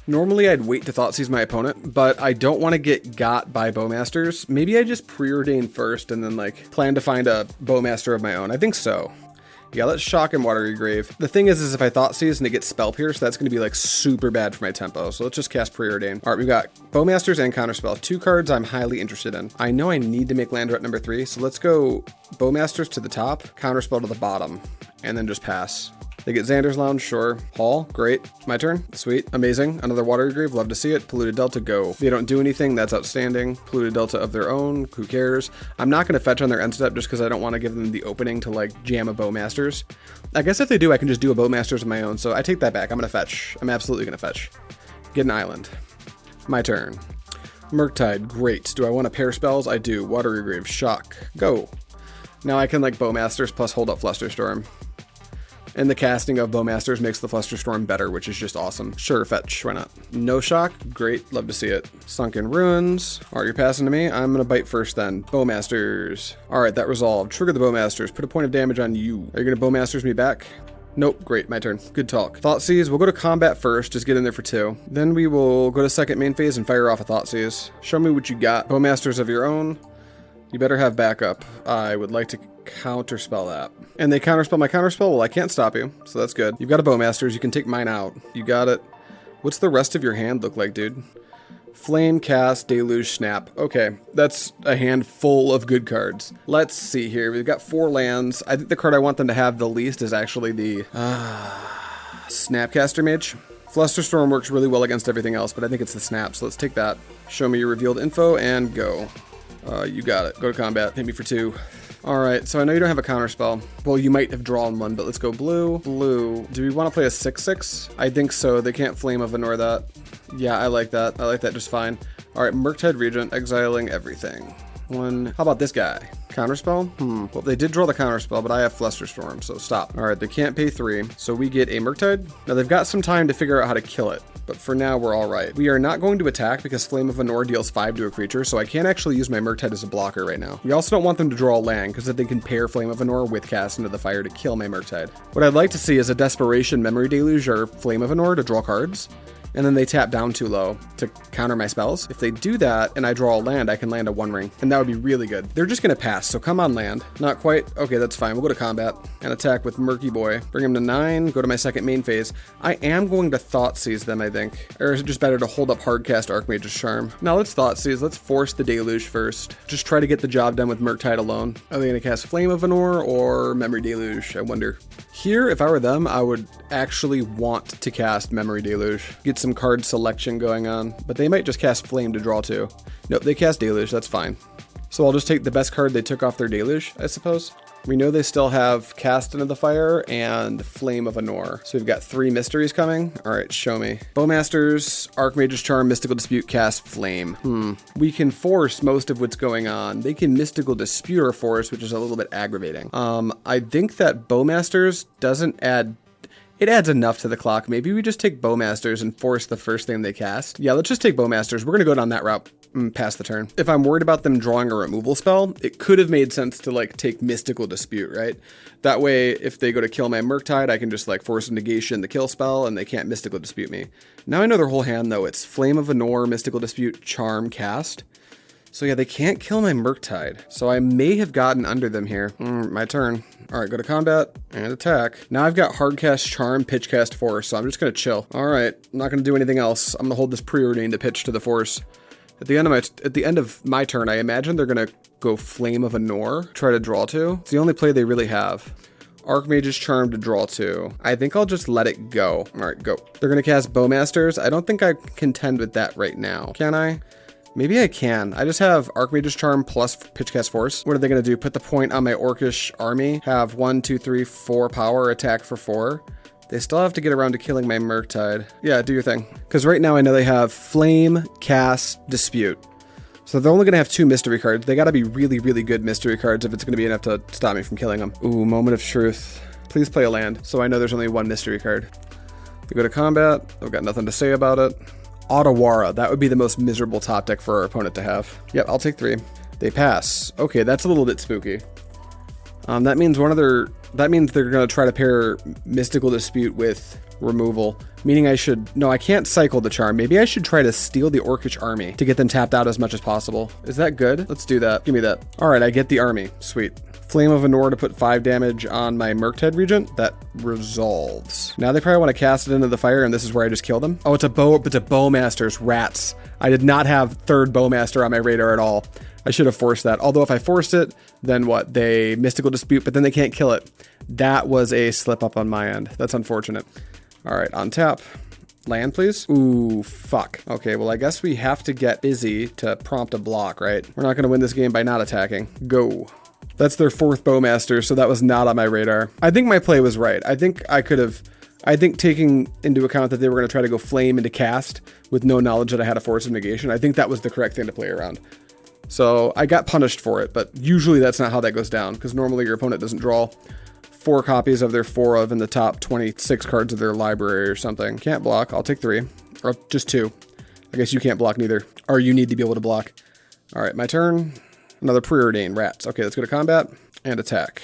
Normally I'd wait to Thoughtseize my opponent, but I don't want to get got by Bowmasters. Maybe I just Preordain first and then like plan to find a Bowmaster of my own. I think so. Yeah, let's Shock and Watery Grave. The thing is if I Thoughtseize and it gets Spell Pierce, that's going to be like super bad for my tempo. So let's just cast Preordain. All right, we've got Bowmasters and Counterspell. 2 cards I'm highly interested in. I know I need to make land at number 3, so let's go Bowmasters to the top, Counterspell to the bottom, and then just pass. They get Xander's Lounge, sure. Hall, great. My turn. Sweet. Amazing. Another Watery Grave, love to see it. Polluted Delta, go. They don't do anything, that's outstanding. Polluted Delta of their own, who cares? I'm not going to fetch on their end step just because I don't want to give them the opening to like jam a Bowmasters. I guess if they do, I can just do a Bowmasters of my own, so I take that back. I'm going to fetch. I'm absolutely going to fetch. Get an island. My turn. Murktide, great. Do I want to pair spells? I do. Watery Grave, Shock, go. Now I can like Bowmasters plus hold up Flusterstorm. And the casting of Bowmasters makes the Flusterstorm better, which is just awesome. Sure, fetch, why not? No Shock, great, love to see it. Sunken Ruins. All right, you're passing to me. I'm gonna bite first then. Bowmasters. All right, that resolved. Trigger the Bowmasters, put a point of damage on you. Are you gonna Bowmasters me back? Nope, great, my turn. Good talk. Thoughtseize, we'll go to combat first, just get in there for 2. Then we will go to second main phase and fire off a Thoughtseize. Show me what you got. Bowmasters of your own. You better have backup. I would like to counterspell that. And they counterspell my counterspell? Well, I can't stop you, so that's good. You've got a Bowmasters, you can take mine out. You got it. What's the rest of your hand look like, dude? Flame, Cast, Deluge, Snap. Okay, that's a hand full of good cards. Let's see here. We've got 4 lands. I think the card I want them to have the least is actually the Snapcaster Mage. Flusterstorm works really well against everything else, but I think it's the Snap, so let's take that. Show me your revealed info, and go. You got it. Go to combat. Hit me for 2. Alright, so I know you don't have a counterspell. Well, you might have drawn one, but let's go blue. Blue. Do we want to play a 6/6? I think so. They can't Flame of Anor that. Yeah, I like that. I like that just fine. Alright, Murktide Regent, exiling everything. 1. How about this guy? Counterspell? Well, they did draw the counterspell, but I have Flusterstorm, so stop. Alright, they can't pay 3, so we get a Murktide. Now, they've got some time to figure out how to kill it, but for now, we're alright. We are not going to attack because Flame of Anor deals 5 to a creature, so I can't actually use my Murktide as a blocker right now. We also don't want them to draw a land, because if they can pair Flame of Anor with Cast into the Fire to kill my Murktide. What I'd like to see is a Desperation Memory Deluge or Flame of Anor to draw cards, and then they tap down too low to counter my spells. If they do that and I draw a land, I can land a 1-ring, and that would be really good. They're just gonna pass, so come on land. Not quite. Okay, that's fine. We'll go to combat and attack with Murky Boy. Bring him to 9, go to my second main phase. I am going to Thoughtseize them, I think. Or is it just better to hold up Hardcast Archmage's Charm? Now let's Thoughtseize. Let's force the Deluge first. Just try to get the job done with Murktide alone. Are they gonna cast Flame of Anor or Memory Deluge? I wonder. Here, if I were them, I would actually want to cast Memory Deluge. Get some card selection going on, but they might just cast Flame to draw 2. Nope, they cast Deluge, that's fine. So I'll just take the best card they took off their Deluge, I suppose. We know they still have Cast into the Fire and Flame of Anor. So we've got 3 mysteries coming. All right, show me. Bowmasters, Archmage's Charm, Mystical Dispute, cast Flame. We can force most of what's going on. They can Mystical Dispute or force, which is a little bit aggravating. I think that Bowmasters doesn't add It adds enough to the clock. Maybe we just take Bowmasters and force the first thing they cast. Yeah, let's just take Bowmasters. We're going to go down that route. Pass the turn. If I'm worried about them drawing a removal spell, it could have made sense to like take Mystical Dispute, right? That way, if they go to kill my Murktide, I can just like force a negation the kill spell and they can't Mystical Dispute me. Now I know their whole hand though. It's Flame of Anor, Mystical Dispute, Charm, Cast. So yeah, they can't kill my Murktide. So I may have gotten under them here. My turn. All right, go to combat and attack. Now I've got Hardcast, Charm, Pitchcast, Force, so I'm just gonna chill. All right, I'm not gonna do anything else. I'm gonna hold this Preordain to pitch to the Force. At the end of my turn, I imagine they're gonna go Flame of Anor, try to draw 2. It's the only play they really have. Archmage's Charm to draw 2. I think I'll just let it go. All right, go. They're gonna cast Bowmasters. I don't think I can contend with that right now. Can I? Maybe I can. I just have Archmage's Charm plus Pitchcast Force. What are they gonna do? Put the point on my Orcish army, have 1, 2, 3, 4 power, attack for 4. They still have to get around to killing my Murktide. Yeah, do your thing. Because right now I know they have Flame, Cast, Dispute. So they're only going to have 2 mystery cards. They got to be really, really good mystery cards if it's going to be enough to stop me from killing them. Ooh, Moment of Truth. Please play a land. So I know there's only 1 mystery card. We go to combat. I've got nothing to say about it. Otawara. That would be the most miserable top deck for our opponent to have. Yep, I'll take 3. They pass. Okay, that's a little bit spooky. That means they're going to try to pair Mystical Dispute with removal, meaning I can't cycle the Charm. Maybe I should try to steal the Orcish army to get them tapped out as much as possible. Is that good? Let's do that. Give me that. All right, I get the army. Sweet. Flame of Anor to put 5 damage on my Murktide Regent. That resolves. Now they probably want to cast it into the fire, and this is where I just kill them. Oh, it's a Bowmasters. Rats. I did not have 3rd Bowmaster on my radar at all. I should have forced that. Although if I forced it, then what? They Mystical Dispute, but then they can't kill it. That was a slip up on my end. That's unfortunate. All right, on tap. Land, please. Ooh, fuck. Okay, well, I guess we have to get busy to prompt a block, right? We're not going to win this game by not attacking. Go. That's their 4th Bowmaster, so that was not on my radar. I think my play was right. I think taking into account that they were going to try to go Flame into Cast with no knowledge that I had a Force of Negation, I think that was the correct thing to play around. So I got punished for it, but usually that's not how that goes down, because normally your opponent doesn't draw 4 copies of their 4 of in the top 26 cards of their library or something. Can't block. I'll take 3. Or just 2. I guess you can't block neither. Or you need to be able to block. All right, my turn. Another Preordain. Rats. Okay, let's go to combat and attack.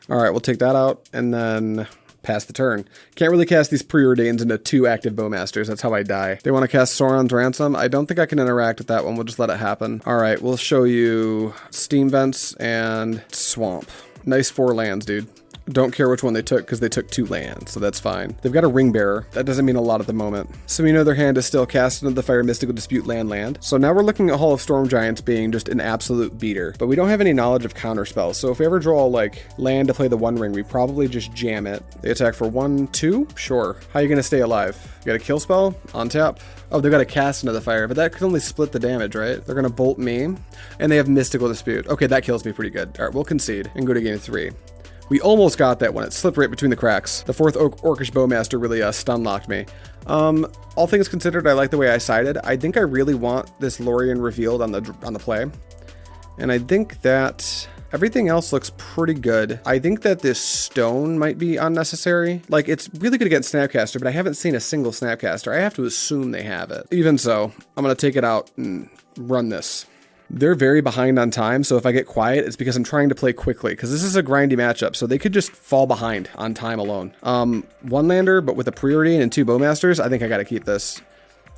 All right, we'll take that out and then pass the turn. Can't really cast these Preordains into 2 active Bowmasters. That's how I die. They want to cast Sauron's Ransom. I don't think I can interact with that one. We'll just let it happen. All right, we'll show you Steam Vents and Swamp. Nice 4 lands, dude. Don't care which one they took because they took 2 lands, so that's fine. They've got a Ring Bearer. That doesn't mean a lot at the moment. So we know their hand is still cast into the Fire Mystical Dispute land. So now we're looking at Hall of Storm Giants being just an absolute beater. But we don't have any knowledge of counter spells. So if we ever draw like land to play the One Ring, we probably just jam it. They attack for 1, 2? Sure. How are you gonna stay alive? You got a kill spell? On tap? Oh, they got a cast into the fire, but that could only split the damage, right? They're gonna bolt me. And they have Mystical Dispute. Okay, that kills me pretty good. All right, we'll concede and go to game 3. We almost got that one. It slipped right between the cracks. The 4th Orcish Bowmaster really stun-locked me. All things considered, I like the way I sided. I think I really want this Lorien revealed on the play. And I think that everything else looks pretty good. I think that this stone might be unnecessary. Like, it's really good against Snapcaster, but I haven't seen a single Snapcaster. I have to assume they have it. Even so, I'm going to take it out and run this. They're very behind on time, so if I get quiet, it's because I'm trying to play quickly, because this is a grindy matchup, so they could just fall behind on time alone. 1 lander, but with a Preordain and 2 Bowmasters, I think I gotta keep this.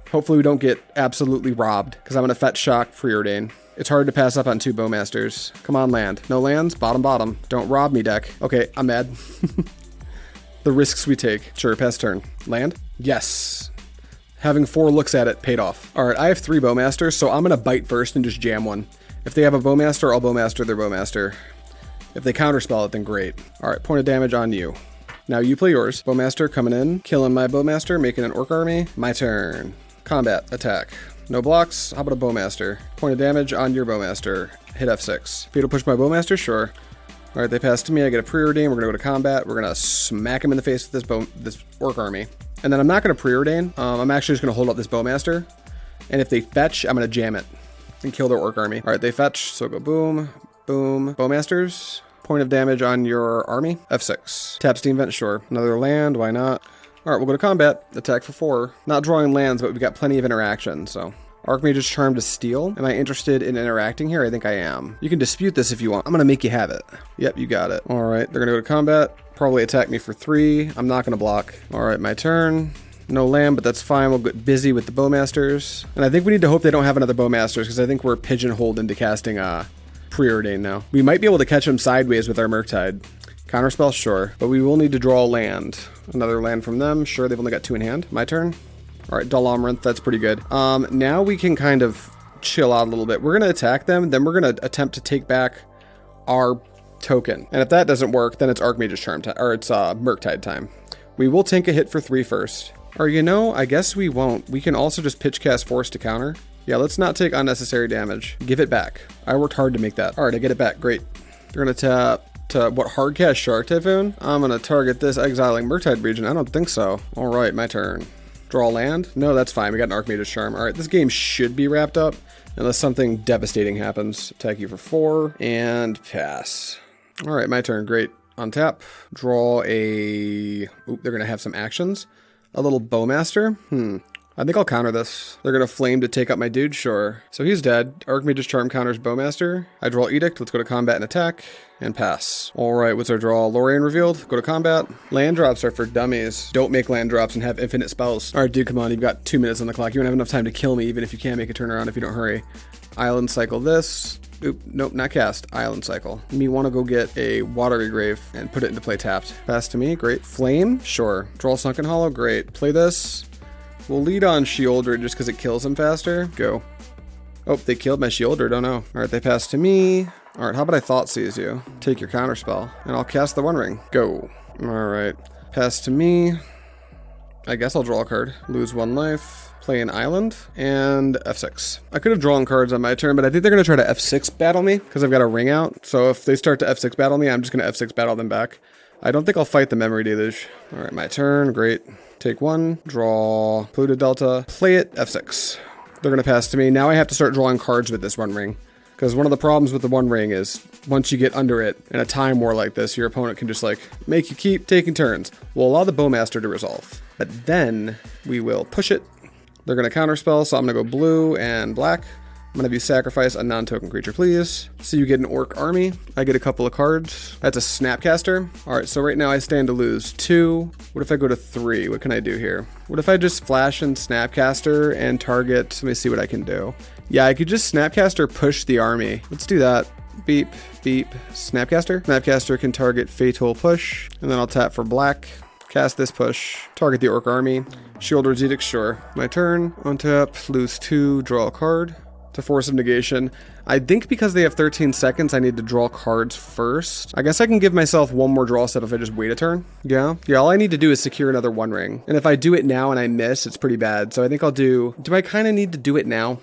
Hopefully we don't get absolutely robbed, because I'm gonna Fetch Shock Preordain. It's hard to pass up on 2 Bowmasters. Come on, land. No lands? Bottom. Don't rob me, deck. Okay, I'm mad. The risks we take. Sure, pass turn. Land? Yes. Having 4 looks at it paid off. All right, I have 3 Bowmasters, so I'm gonna bite first and just jam one. If they have a Bowmaster, I'll Bowmaster their Bowmaster. If they counterspell it, then great. All right, point of damage on you. Now you play yours. Bowmaster coming in, killing my Bowmaster, making an Orc army. My turn. Combat, attack. No blocks, how about a Bowmaster? Point of damage on your Bowmaster. Hit F6. Fatal push my Bowmaster, sure. All right, they pass to me, I get a Preordain, we're gonna go to combat, we're gonna smack him in the face with this Orc army. And then I'm not going to Preordain. I'm actually just going to hold up this Bowmaster. And if they fetch, I'm going to jam it and kill their Orc army. All right, they fetch, so go boom, boom. Bowmasters. point of damage on your army. F6. Tap Steam Vent, sure. Another land, why not? All right, we'll go to combat. Attack for 4. Not drawing lands, but we've got plenty of interaction, so. Archmage's Charm to steal. Am I interested in interacting here? I think I am. You can dispute this if you want. I'm gonna make you have it. Yep, you got it. All right, they're gonna go to combat. Probably attack me for 3. I'm not gonna block. All right, my turn. No land, but that's fine. We'll get busy with the Bowmasters. And I think we need to hope they don't have another Bowmasters, because I think we're pigeonholed into casting Preordain now. We might be able to catch them sideways with our Murktide. Counterspell, sure. But we will need to draw a land. Another land from them. Sure, they've only got 2 in hand. My turn. All right, Dull Amaranth, that's pretty good. Now we can kind of chill out a little bit. We're going to attack them, then we're going to attempt to take back our token. And if that doesn't work, then it's Archmage's Charm time, or it's Murktide time. We will tank a hit for 3 first. Or, you know, I guess we won't. We can also just pitch cast Force to counter. Yeah, let's not take unnecessary damage. Give it back. I worked hard to make that. All right, I get it back. Great. They're going to tap to, what, Hardcast Shark Typhoon? I'm going to target this exiling Murktide region. I don't think so. All right, my turn. Draw land? No, that's fine. We got an Archmage's Charm. All right, this game should be wrapped up unless something devastating happens. Attack you for 4 and pass. All right, my turn. Great. Untap. Draw a... Oop, they're going to have some actions. A little Bowmaster? I think I'll counter this. They're going to flame to take up my dude? Sure. So he's dead. Archmage's Charm counters Bowmaster. I draw Edict. Let's go to combat and attack. And pass. Alright, what's our draw? Lorien revealed. Go to combat. Land drops are for dummies. Don't make land drops and have infinite spells. Alright, dude, come on. You've got 2 minutes on the clock. You won't have enough time to kill me, even if you can't make a turnaround if you don't hurry. Island cycle this. Oop, nope, not cast. Island cycle. Me want to go get a Watery Grave and put it into play tapped. Pass to me. Great. Flame? Sure. Draw Sunken Hollow? Great. Play this. We'll lead on Sheoldred just because it kills him faster. Go. Oh, they killed my Sheoldred. Oh no. Alright, they pass to me. Alright, how about I Thought Seize you? Take your counterspell, and I'll cast the One Ring. Go. Alright. Pass to me. I guess I'll draw a card. Lose 1 life. Play an island, and F6. I could have drawn cards on my turn, but I think they're going to try to F6 battle me, because I've got a ring out. So if they start to F6 battle me, I'm just going to F6 battle them back. I don't think I'll fight the Memory Deluge. Alright, my turn. Great. Take 1. Draw Polluted Delta. Play it. F6. They're going to pass to me. Now I have to start drawing cards with this One Ring. Because one of the problems with the One Ring is once you get under it in a time war like this, your opponent can just like make you keep taking turns. We'll allow the Bowmaster to resolve. But then we will push it. They're going to counterspell, so I'm going to go blue and black. I'm going to have you sacrifice a non-token creature, please. So you get an Orc army. I get a couple of cards. That's a Snapcaster. All right, so right now I stand to lose 2. What if I go to 3? What can I do here? What if I just flash in Snapcaster and target? Let me see what I can do. Yeah, I could just Snapcaster push the army. Let's do that. Beep, beep, Snapcaster. Snapcaster can target Fatal Push, and then I'll tap for black. Cast this push. Target the Orc army. Sheoldred's Edict, sure. My turn. Untap, lose 2, draw a card. To Force of Negation. I think because they have 13 seconds, I need to draw cards first. I guess I can give myself 1 more draw step if I just wait a turn. Yeah, all I need to do is secure another One Ring. And if I do it now and I miss, it's pretty bad. So I think I'll do I kind of need to do it now?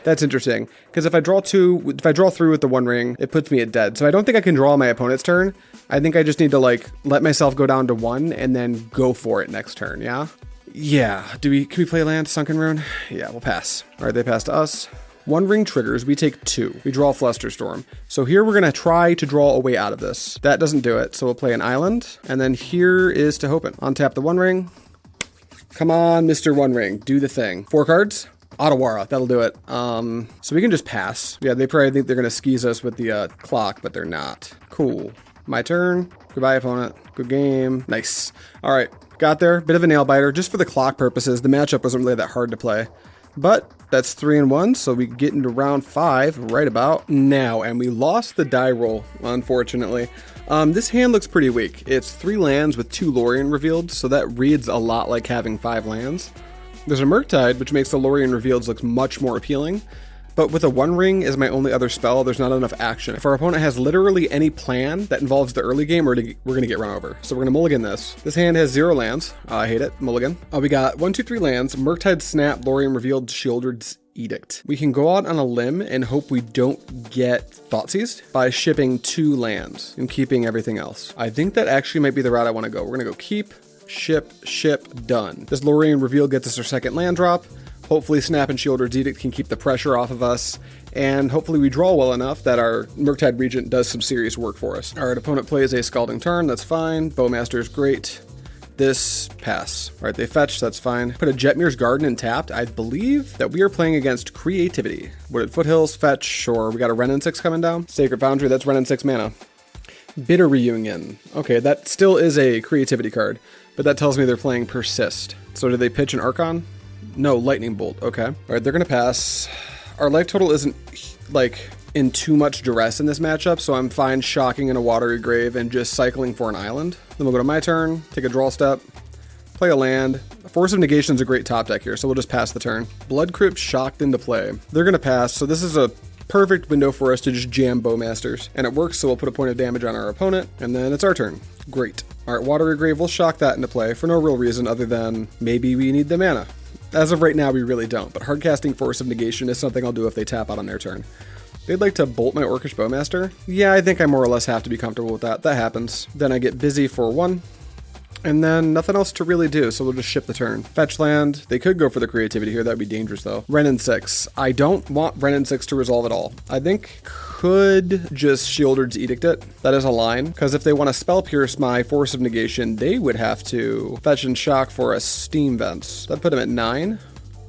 That's interesting, because if I draw 3 with the One Ring, it puts me at dead. So I don't think I can draw on my opponent's turn. I think I just need to like let myself go down to 1 and then go for it next turn, yeah? Yeah, can we play land, Sunken Rune? Yeah, we'll pass. All right, they pass to us. One Ring triggers, we take 2. We draw Flusterstorm. So here we're gonna try to draw a way out of this. That doesn't do it, so we'll play an island. And then here is to Hopen. Untap the One Ring. Come on, Mr. One Ring, do the thing. 4 cards? Otawara, that'll do it. So we can just pass. Yeah, they probably think they're gonna skis us with the clock, but they're not. Cool. My turn. Goodbye, opponent. Good game. Nice. All right, got there. Bit of a nail biter. Just for the clock purposes, the matchup wasn't really that hard to play. But that's 3 and 1, so we get into round 5 right about now, and we lost the die roll, unfortunately. This hand looks pretty weak. It's 3 lands with 2 Lorien revealed, so that reads a lot like having 5 lands. There's a Murktide, which makes the Lorien revealed look much more appealing. But with a One Ring as my only other spell, there's not enough action. If our opponent has literally any plan that involves the early game, we're gonna get run over. So we're gonna mulligan this. This hand has 0 lands. I hate it. Mulligan. We got 1, 2, 3 lands. Murktide Snap, Lorien revealed, Sheoldred's Edict. We can go out on a limb and hope we don't get Thoughtseized by shipping 2 lands and keeping everything else. I think that actually might be the route I want to go. We're gonna go keep, ship, done. This Lorien reveal gets us our 2nd land drop. Hopefully Snap and Sheoldred's Edict can keep the pressure off of us, and hopefully we draw well enough that our Murktide Regent does some serious work for us. Alright, opponent plays a Scalding Tarn, that's fine. Bowmaster's great. This, pass. Alright, they fetch, that's fine. Put a Jetmir's Garden in tapped. I believe that we are playing against Creativity. Wooded Foothills, fetch, sure. We got a Renin 6 coming down. Sacred Foundry, that's Renin 6 mana. Bitter Reunion. Okay, that still is a Creativity card, but that tells me they're playing Persist. So did they pitch an Archon? No, Lightning Bolt, okay. Alright, they're gonna pass. Our life total isn't, like, in too much duress in this matchup, so I'm fine shocking in a Watery Grave and just cycling for an island. Then we'll go to my turn, take a draw step, play a land. Force of Negation is a great top deck here, so we'll just pass the turn. Blood Crypt shocked into play. They're gonna pass, so this is a perfect window for us to just jam Bowmasters. And it works, so we'll put a point of damage on our opponent, and then it's our turn. Great. Alright, Watery Grave, we'll shock that into play for no real reason other than maybe we need the mana. As of right now, we really don't, but hardcasting Force of Negation is something I'll do if they tap out on their turn. They'd like to bolt my Orcish Bowmaster. Yeah, I think I more or less have to be comfortable with that. That happens. Then I get busy for 1. And then nothing else to really do, so we'll just ship the turn. Fetch land. They could go for the Creativity here. That'd be dangerous, though. Renin 6. I don't want Renin 6 to resolve at all. I think could just Sheoldred's Edict it. That is a line, because if they want to Spell Pierce my Force of Negation, they would have to fetch and shock for a Steam Vents. That'd put them at 9.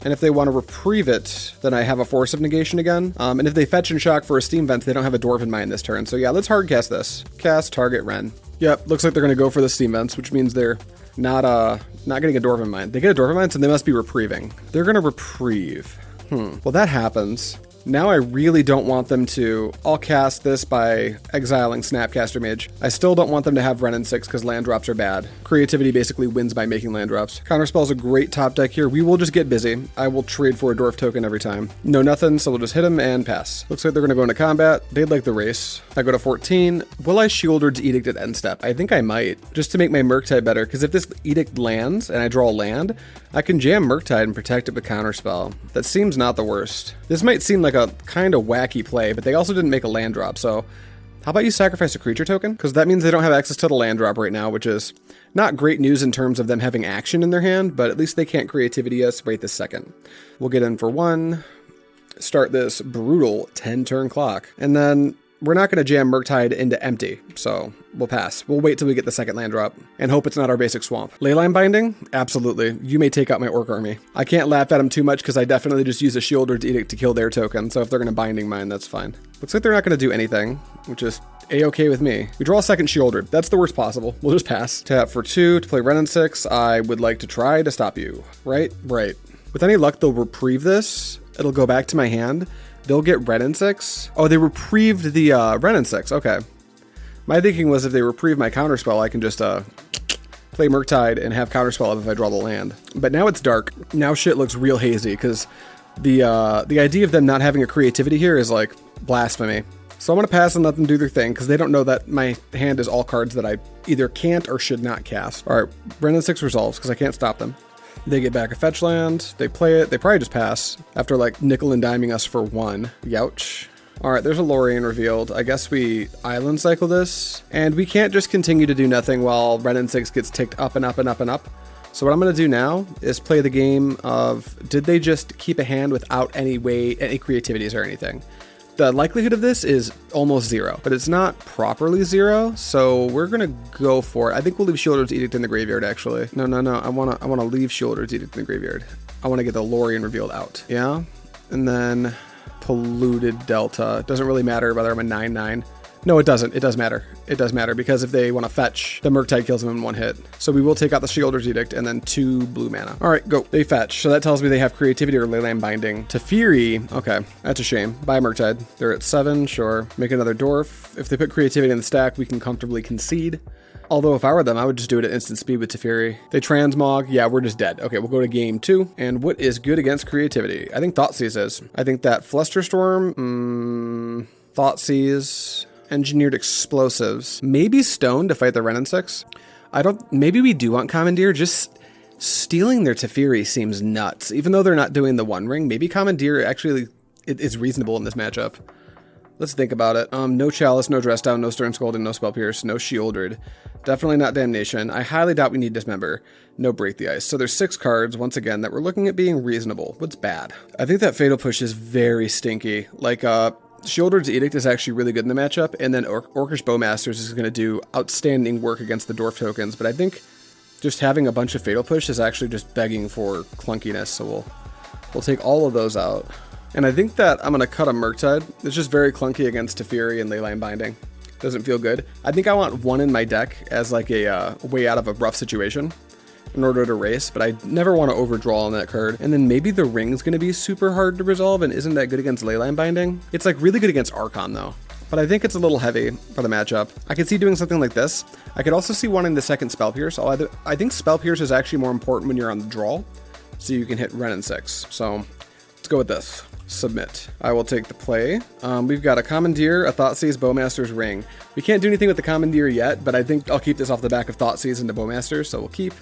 And if they want to reprieve it, then I have a Force of Negation again. And if they fetch and shock for a Steam Vents, they don't have a Dwarven Mine this turn. So yeah, let's hardcast this. Cast, target, Ren. Yep, looks like they're going to go for the Steam Vents, which means they're not getting a Dwarven Mine. They get a Dwarven Mine, so they must be reprieving. They're going to reprieve. Well, that happens. Now I really don't want them to... I'll cast this by exiling Snapcaster Mage. I still don't want them to have Renin 6 because land drops are bad. Creativity basically wins by making land drops. Counterspell's a great top deck here. We will just get busy. I will trade for a Dwarf token every time. No nothing, so we'll just hit him and pass. Looks like they're going to go into combat. They'd like the race. I go to 14. Will I Sheoldred's Edict at end step? I think I might, just to make my Murktide better, because if this Edict lands and I draw a land, I can jam Murktide and protect it with Counterspell. That seems not the worst. This might seem like a kind of wacky play, but they also didn't make a land drop, so how about you sacrifice a creature token? Because that means they don't have access to the land drop right now, which is not great news in terms of them having action in their hand, but at least they can't Creativity us right this second. We'll get in for 1, start this brutal 10-turn clock, and then we're not going to jam Murktide into empty, so we'll pass. We'll wait till we get the second land drop and hope it's not our basic swamp. Leyline Binding? Absolutely. You may take out my Orc army. I can't laugh at them too much because I definitely just use a Sheoldred's Edict to kill their token, so if they're going to Binding mine, that's fine. Looks like they're not going to do anything, which is a-okay with me. We draw a second Sheoldred. That's the worst possible. We'll just pass. Tap for 2 to play Renin 6. I would like to try to stop you. Right? Right. With any luck, they'll reprieve this. It'll go back to my hand. They'll get Renin 6. Oh, they reprieved the Renin 6. Okay. My thinking was if they reprieve my Counterspell, I can just play Murktide and have Counterspell up if I draw the land. But now it's dark. Now shit looks real hazy because the idea of them not having a Creativity here is like blasphemy. So I'm going to pass and let them do their thing because they don't know that my hand is all cards that I either can't or should not cast. All right, Renin 6 resolves because I can't stop them. They get back a fetch land, they play it, they probably just pass after like nickel and diming us for 1. Youch. Alright, there's a Lorien revealed. I guess we island cycle this, and we can't just continue to do nothing while Renin 6 gets ticked up and up and up and up. So what I'm going to do now is play the game of, did they just keep a hand without any creativities or anything? The likelihood of this is almost 0, but it's not properly 0, so we're gonna go for it. I think we'll leave Sheoldred's Edict in the graveyard, actually. No, I wanna leave Sheoldred's Edict in the graveyard. I wanna get the Lorien revealed out. Yeah? And then Polluted Delta. It doesn't really matter whether I'm a 9/9. No, it doesn't. It does matter. It does matter because if they want to fetch, the Murktide kills them in 1 hit. So we will take out the Sheoldred's Edict and then 2 blue mana. All right, go. They fetch. So that tells me they have Creativity or Leyline Binding. Teferi. Okay, that's a shame. Bye, Murktide. They're at 7. Sure. Make another Dwarf. If they put Creativity in the stack, we can comfortably concede. Although if I were them, I would just do it at instant speed with Teferi. They transmog. Yeah, we're just dead. Okay, we'll go to game 2. And what is good against Creativity? I think Thoughtseize is. I think that Flusterstorm, Thoughtseize, Engineered Explosives, maybe Stone to fight the Renin 6. Maybe we do want Commandeer. Just stealing their Teferi seems nuts. Even though they're not doing the One Ring, maybe Commandeer actually is reasonable in this matchup. Let's think about it. No Chalice, no Dress Down, no Stern Scolding, no Spell Pierce, no Shieldred. Definitely not Damnation. I highly doubt we need Dismember. No Break the Ice. So there's 6 cards, once again, that we're looking at being reasonable. What's bad? I think that Fatal Push is very stinky. Like, Shieldred's Edict is actually really good in the matchup, and then Orcish Bowmasters is going to do outstanding work against the Dwarf tokens, but I think just having a bunch of Fatal Push is actually just begging for clunkiness, so we'll take all of those out. And I think that I'm going to cut a Murktide. It's just very clunky against Teferi and Leyline Binding. Doesn't feel good. I think I want 1 in my deck as like a way out of a rough situation in order to race, but I never want to overdraw on that card. And then maybe the Ring's going to be super hard to resolve and isn't that good against Leyline Binding. It's like really good against Archon though, but I think it's a little heavy for the matchup. I could see doing something like this. I could also see wanting the second Spell Pierce. I think Spell Pierce is actually more important when you're on the draw, so you can hit Ren and 6. So let's go with this. Submit. I will take the play. We've got a Commandeer, a Thoughtseize, Bowmaster's Ring. We can't do anything with the Commandeer yet, but I think I'll keep this off the back of Thoughtseize into Bowmaster, so we'll keep.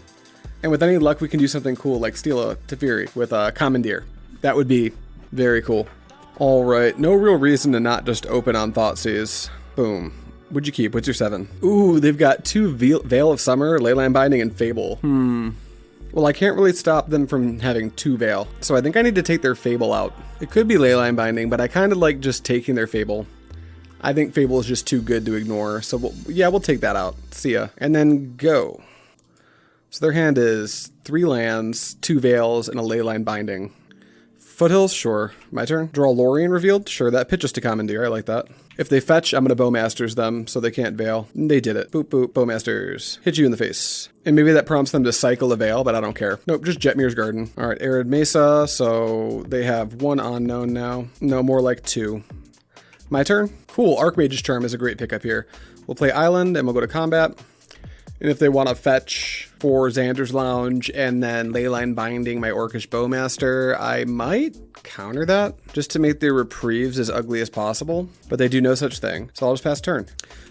And with any luck, we can do something cool like steal a Teferi with a Commandeer. That would be very cool. All right, no real reason to not just open on Thoughtseize. Boom. What'd you keep? What's your 7? Ooh, they've got 2 Veil of Summer, Leyline Binding, and Fable. Well, I can't really stop them from having 2 Veil, so I think I need to take their Fable out. It could be Leyline Binding, but I kind of like just taking their Fable. I think Fable is just too good to ignore, so we'll take that out. See ya. And then go. So their hand is 3 lands, 2 Veils, and a Leyline Binding. Foothills, sure. My turn. Draw Lorien revealed? Sure, that pitches to Commandeer, I like that. If they fetch, I'm gonna Bowmasters them, so they can't Veil. They did it. Boop boop, Bowmasters. Hit you in the face. And maybe that prompts them to cycle a Veil, but I don't care. Nope, just Jetmir's Garden. Alright, Arid Mesa, so they have 1 Unknown now. No, more like 2. My turn? Cool, Archmage's Charm is a great pickup here. We'll play Island, and we'll go to combat. And if they want to fetch for Xander's Lounge and then Leyline Binding my Orcish Bowmaster, I might counter that just to make their reprieves as ugly as possible, but they do no such thing, so I'll just pass turn.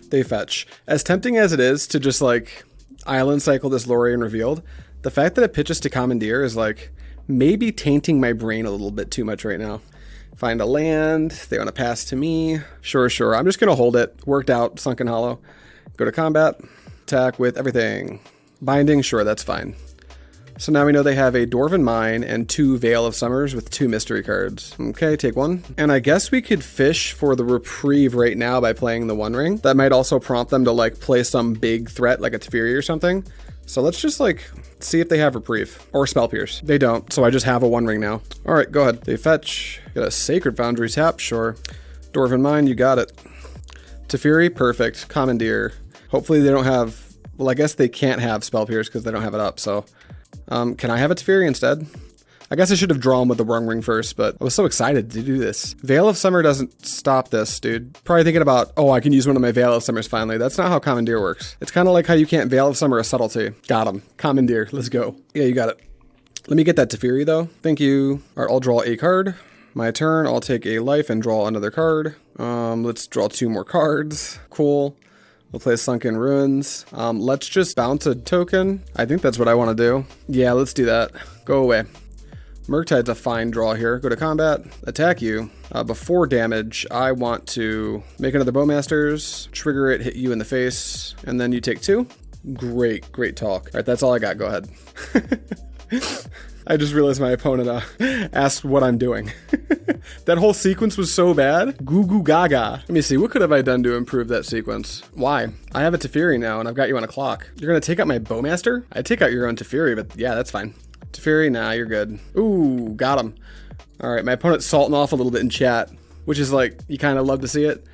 They fetch. As tempting as it is to just like Island cycle this Lorien revealed, the fact that it pitches to Commandeer is like maybe tainting my brain a little bit too much right now. Find a land, they want to pass to me. Sure, I'm just going to hold it. Worked out, Sunken Hollow. Go to combat. Attack with everything. Binding, sure, that's fine. So now we know they have a Dwarven Mine and 2 Veil of Summers with 2 mystery cards. Okay, take 1. And I guess we could fish for the reprieve right now by playing the One Ring. That might also prompt them to like play some big threat like a Teferi or something. So let's just like see if they have reprieve or Spell Pierce. They don't, so I just have a One Ring now. All right, go ahead. They fetch. Got a Sacred Foundry tap, sure. Dwarven Mine, you got it. Teferi, perfect. Commandeer. Hopefully they don't have, well, I guess they can't have Spell Pierce because they don't have it up, so. Can I have a Teferi instead? I guess I should have drawn with the Wrong Ring first, but I was so excited to do this. Veil of Summer doesn't stop this, dude. Probably thinking about, oh, I can use one of my Veil of Summers finally. That's not how Commandeer works. It's kind of like how you can't Veil of Summer a Subtlety. Got him. Commandeer, let's go. Yeah, you got it. Let me get that Teferi though. Thank you. All right, I'll draw a card. My turn, I'll take a life and draw another card. Let's draw 2 more cards. Cool. We'll play Sunken Ruins. Let's just bounce a token. I think that's what I want to do. Yeah, let's do that. Go away. Murktide's a fine draw here. Go to combat. Attack you. Before damage, I want to make another Bowmasters, trigger it, hit you in the face, and then you take 2. Great talk. All right, that's all I got. Go ahead. I just realized my opponent asked what I'm doing. That whole sequence was so bad. Goo goo gaga. Let me see, what could have I done to improve that sequence? Why? I have a Teferi now and I've got you on a clock. You're gonna take out my Bowmaster? I'd take out your own Teferi, but yeah, that's fine. Teferi, nah, you're good. Ooh, got him. All right, my opponent's salting off a little bit in chat, which is like, you kind of love to see it.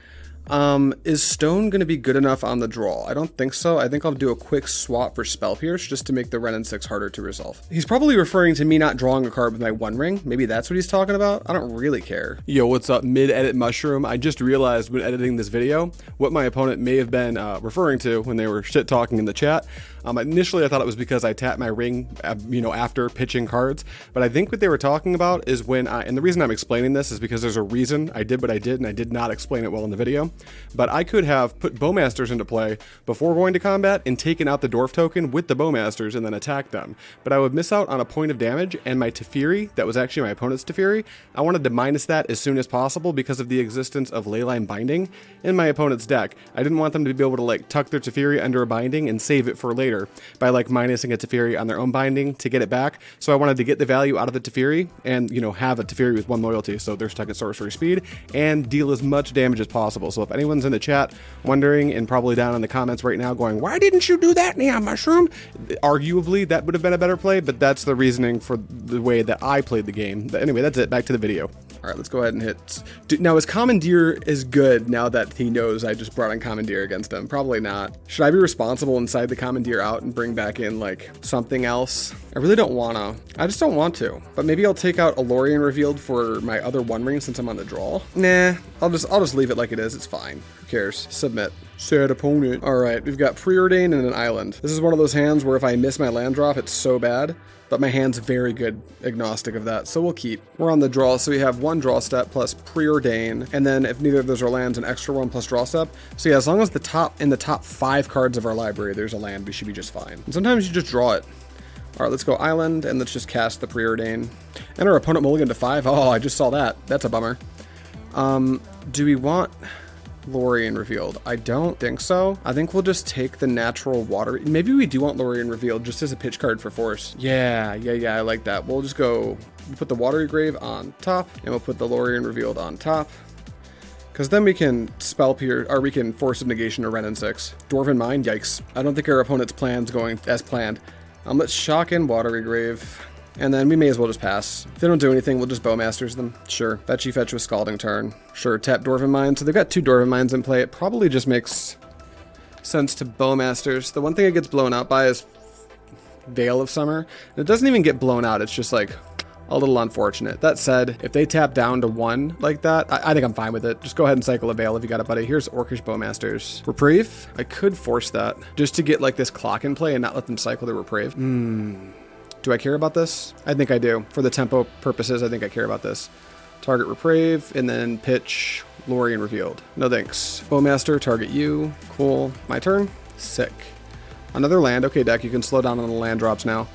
Is Stone going to be good enough on the draw? I don't think so. I think I'll do a quick swap for Spell Pierce just to make the Ren and 6 harder to resolve. He's probably referring to me not drawing a card with my One Ring. Maybe that's what he's talking about. I don't really care. Yo, what's up, mid-edit mushroom? I just realized when editing this video what my opponent may have been referring to when they were shit talking in the chat. Initially, I thought it was because I tapped my ring, after pitching cards, but I think what they were talking about is when and the reason I'm explaining this is because there's a reason I did what I did, and I did not explain it well in the video, but I could have put Bowmasters into play before going to combat and taken out the Dwarf token with the Bowmasters and then attacked them, but I would miss out on a point of damage, and my Teferi, that was actually my opponent's Teferi, I wanted to minus that as soon as possible because of the existence of Leyline Binding in my opponent's deck. I didn't want them to be able to like tuck their Teferi under a binding and save it for later by like minusing a Teferi on their own binding to get it back. So I wanted to get the value out of the Teferi and, have a Teferi with 1 loyalty, so they're stuck at sorcery speed, and deal as much damage as possible. So if anyone's in the chat wondering, and probably down in the comments right now going, why didn't you do that, Neon Mushroom? Arguably, that would have been a better play, but that's the reasoning for the way that I played the game. But anyway, that's it. Back to the video. All right, let's go ahead and hit. Now, is Commandeer is good now that he knows I just brought on Commandeer against him? Probably not. Should I be responsible inside the Commandeer out and bring back in like something else? I really don't wanna. I just don't want to. But maybe I'll take out Alorian Revealed for my other One Ring since I'm on the draw. Nah, I'll just leave it like it is. It's fine. Who cares? Submit. Sad opponent. All right, we've got Preordain and an Island. This is one of those hands where if I miss my land drop, it's so bad. But my hand's very good agnostic of that, so we'll keep. We're on the draw, so we have 1 draw step plus Preordain, and then if neither of those are lands, an extra 1 plus draw step. So yeah, as long as in the top 5 cards of our library, there's a land, we should be just fine. And sometimes you just draw it. All right, let's go Island, and let's just cast the Preordain. And our opponent mulligan to 5. Oh, I just saw that. That's a bummer. Do we want Lorien Revealed? I don't think so. I think we'll just take the natural water. Maybe we do want Lorien Revealed just as a pitch card for force. Yeah, I like that. We'll just go, we'll put the Watery Grave on top, and we'll put the Lorien Revealed on top. Because then we can spell pierce, or we can force of negation to Renin 6. Dwarven Mind, yikes. I don't think our opponent's plan's going as planned. Let's shock in Watery Grave. And then we may as well just pass. If they don't do anything, we'll just Bowmasters them. Sure. Fetchy fetch with Scalding Turn. Sure, tap Dwarven Mind. So they've got 2 Dwarven Minds in play. It probably just makes sense to Bowmasters. The one thing it gets blown out by is Veil of Summer. And it doesn't even get blown out. It's just like a little unfortunate. That said, if they tap down to 1 like that, I think I'm fine with it. Just go ahead and cycle a Veil if you got it, buddy. Here's Orcish Bowmasters. Reprieve? I could force that just to get like this clock in play and not let them cycle the Reprieve. Do I care about this? I think I do. For the tempo purposes, I think I care about this. Target Reprieve, and then pitch Lorien Revealed. No thanks. Bowmaster, target you. Cool. My turn? Sick. Another land. Okay, deck, you can slow down on the land drops now.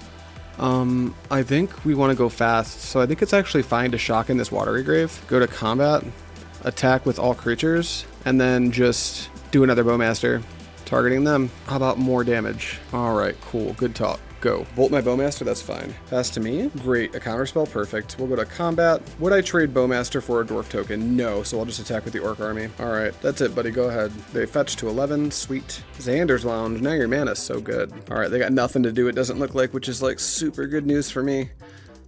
I think we want to go fast, so I think it's actually fine to shock in this Watery Grave. Go to combat, attack with all creatures, and then just do another Bowmaster, targeting them. How about more damage? All right, cool. Good talk. Go. Bolt my Bowmaster, that's fine. Pass to me? Great. A counterspell? Perfect. We'll go to combat. Would I trade Bowmaster for a Dwarf token? No, so I'll just attack with the Orc army. Alright, that's it, buddy. Go ahead. They fetch to 11. Sweet. Xander's Lounge. Now your mana's so good. Alright, they got nothing to do, it doesn't look like, which is like super good news for me.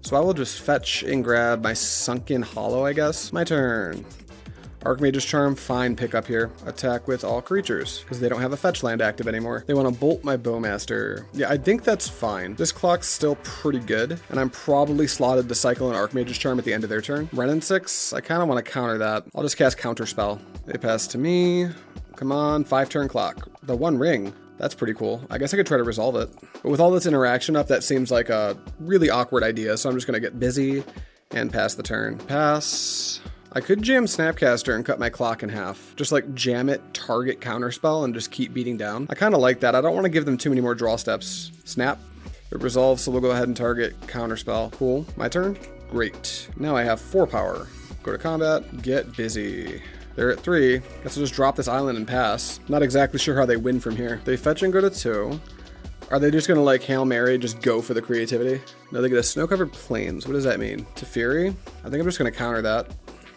So I will just fetch and grab my Sunken Hollow, I guess. My turn. Archmage's Charm, fine pickup here. Attack with all creatures, because they don't have a fetch land active anymore. They want to bolt my Bowmaster. Yeah, I think that's fine. This clock's still pretty good, and I'm probably slotted to cycle an Archmage's Charm at the end of their turn. Renin 6, I kind of want to counter that. I'll just cast Counterspell. They pass to me. Come on, 5-turn clock. The One Ring. That's pretty cool. I guess I could try to resolve it. But with all this interaction up, that seems like a really awkward idea, so I'm just going to get busy and pass the turn. Pass. I could jam Snapcaster and cut my clock in half. Just like jam it, target Counterspell, and just keep beating down. I kind of like that. I don't want to give them too many more draw steps. Snap. It resolves, so we'll go ahead and target Counterspell. Cool. My turn? Great. Now I have 4 power. Go to combat. Get busy. They're at 3. Guess I'll just drop this island and pass. Not exactly sure how they win from here. They fetch and go to 2. Are they just gonna like Hail Mary, just go for the creativity? No, they get a Snow-Covered Plains. What does that mean? Teferi? I think I'm just gonna counter that.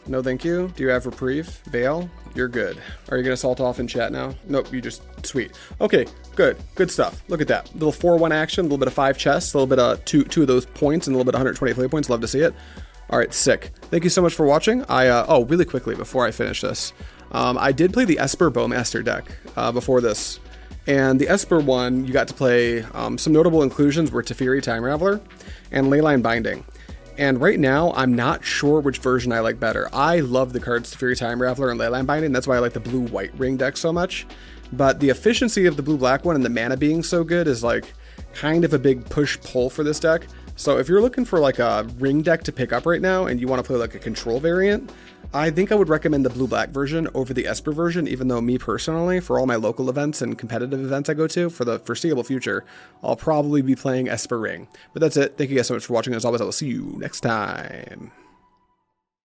No thank you. Do you have Reprieve? Veil? You're good. Are you gonna salt off in chat now? Nope, you just, sweet. Okay, good. Good stuff. Look at that. Little 4-1 action, a little bit of 5 chests, a little bit of two of those points, and a little bit of 120 play points. Love to see it. All right, sick. Thank you so much for watching. Oh, really quickly before I finish this. I did play the Esper Bowmaster deck before this. And the Esper one, you got to play some notable inclusions were Teferi Time Raveler and Leyline Binding. And right now, I'm not sure which version I like better. I love the cards Teferi Time Raveler and Leyline Binding. That's why I like the blue-white ring deck so much. but the efficiency of the blue-black one and the mana being so good is like kind of a big push-pull for this deck. So if you're looking for like a ring deck to pick up right now and you want to play like a control variant, I think I would recommend the blue-black version over the Esper version, even though me personally, for all my local events and competitive events I go to for the foreseeable future, I'll probably be playing Esper Ring. But that's it. Thank you guys so much for watching. As always, I will see you next time.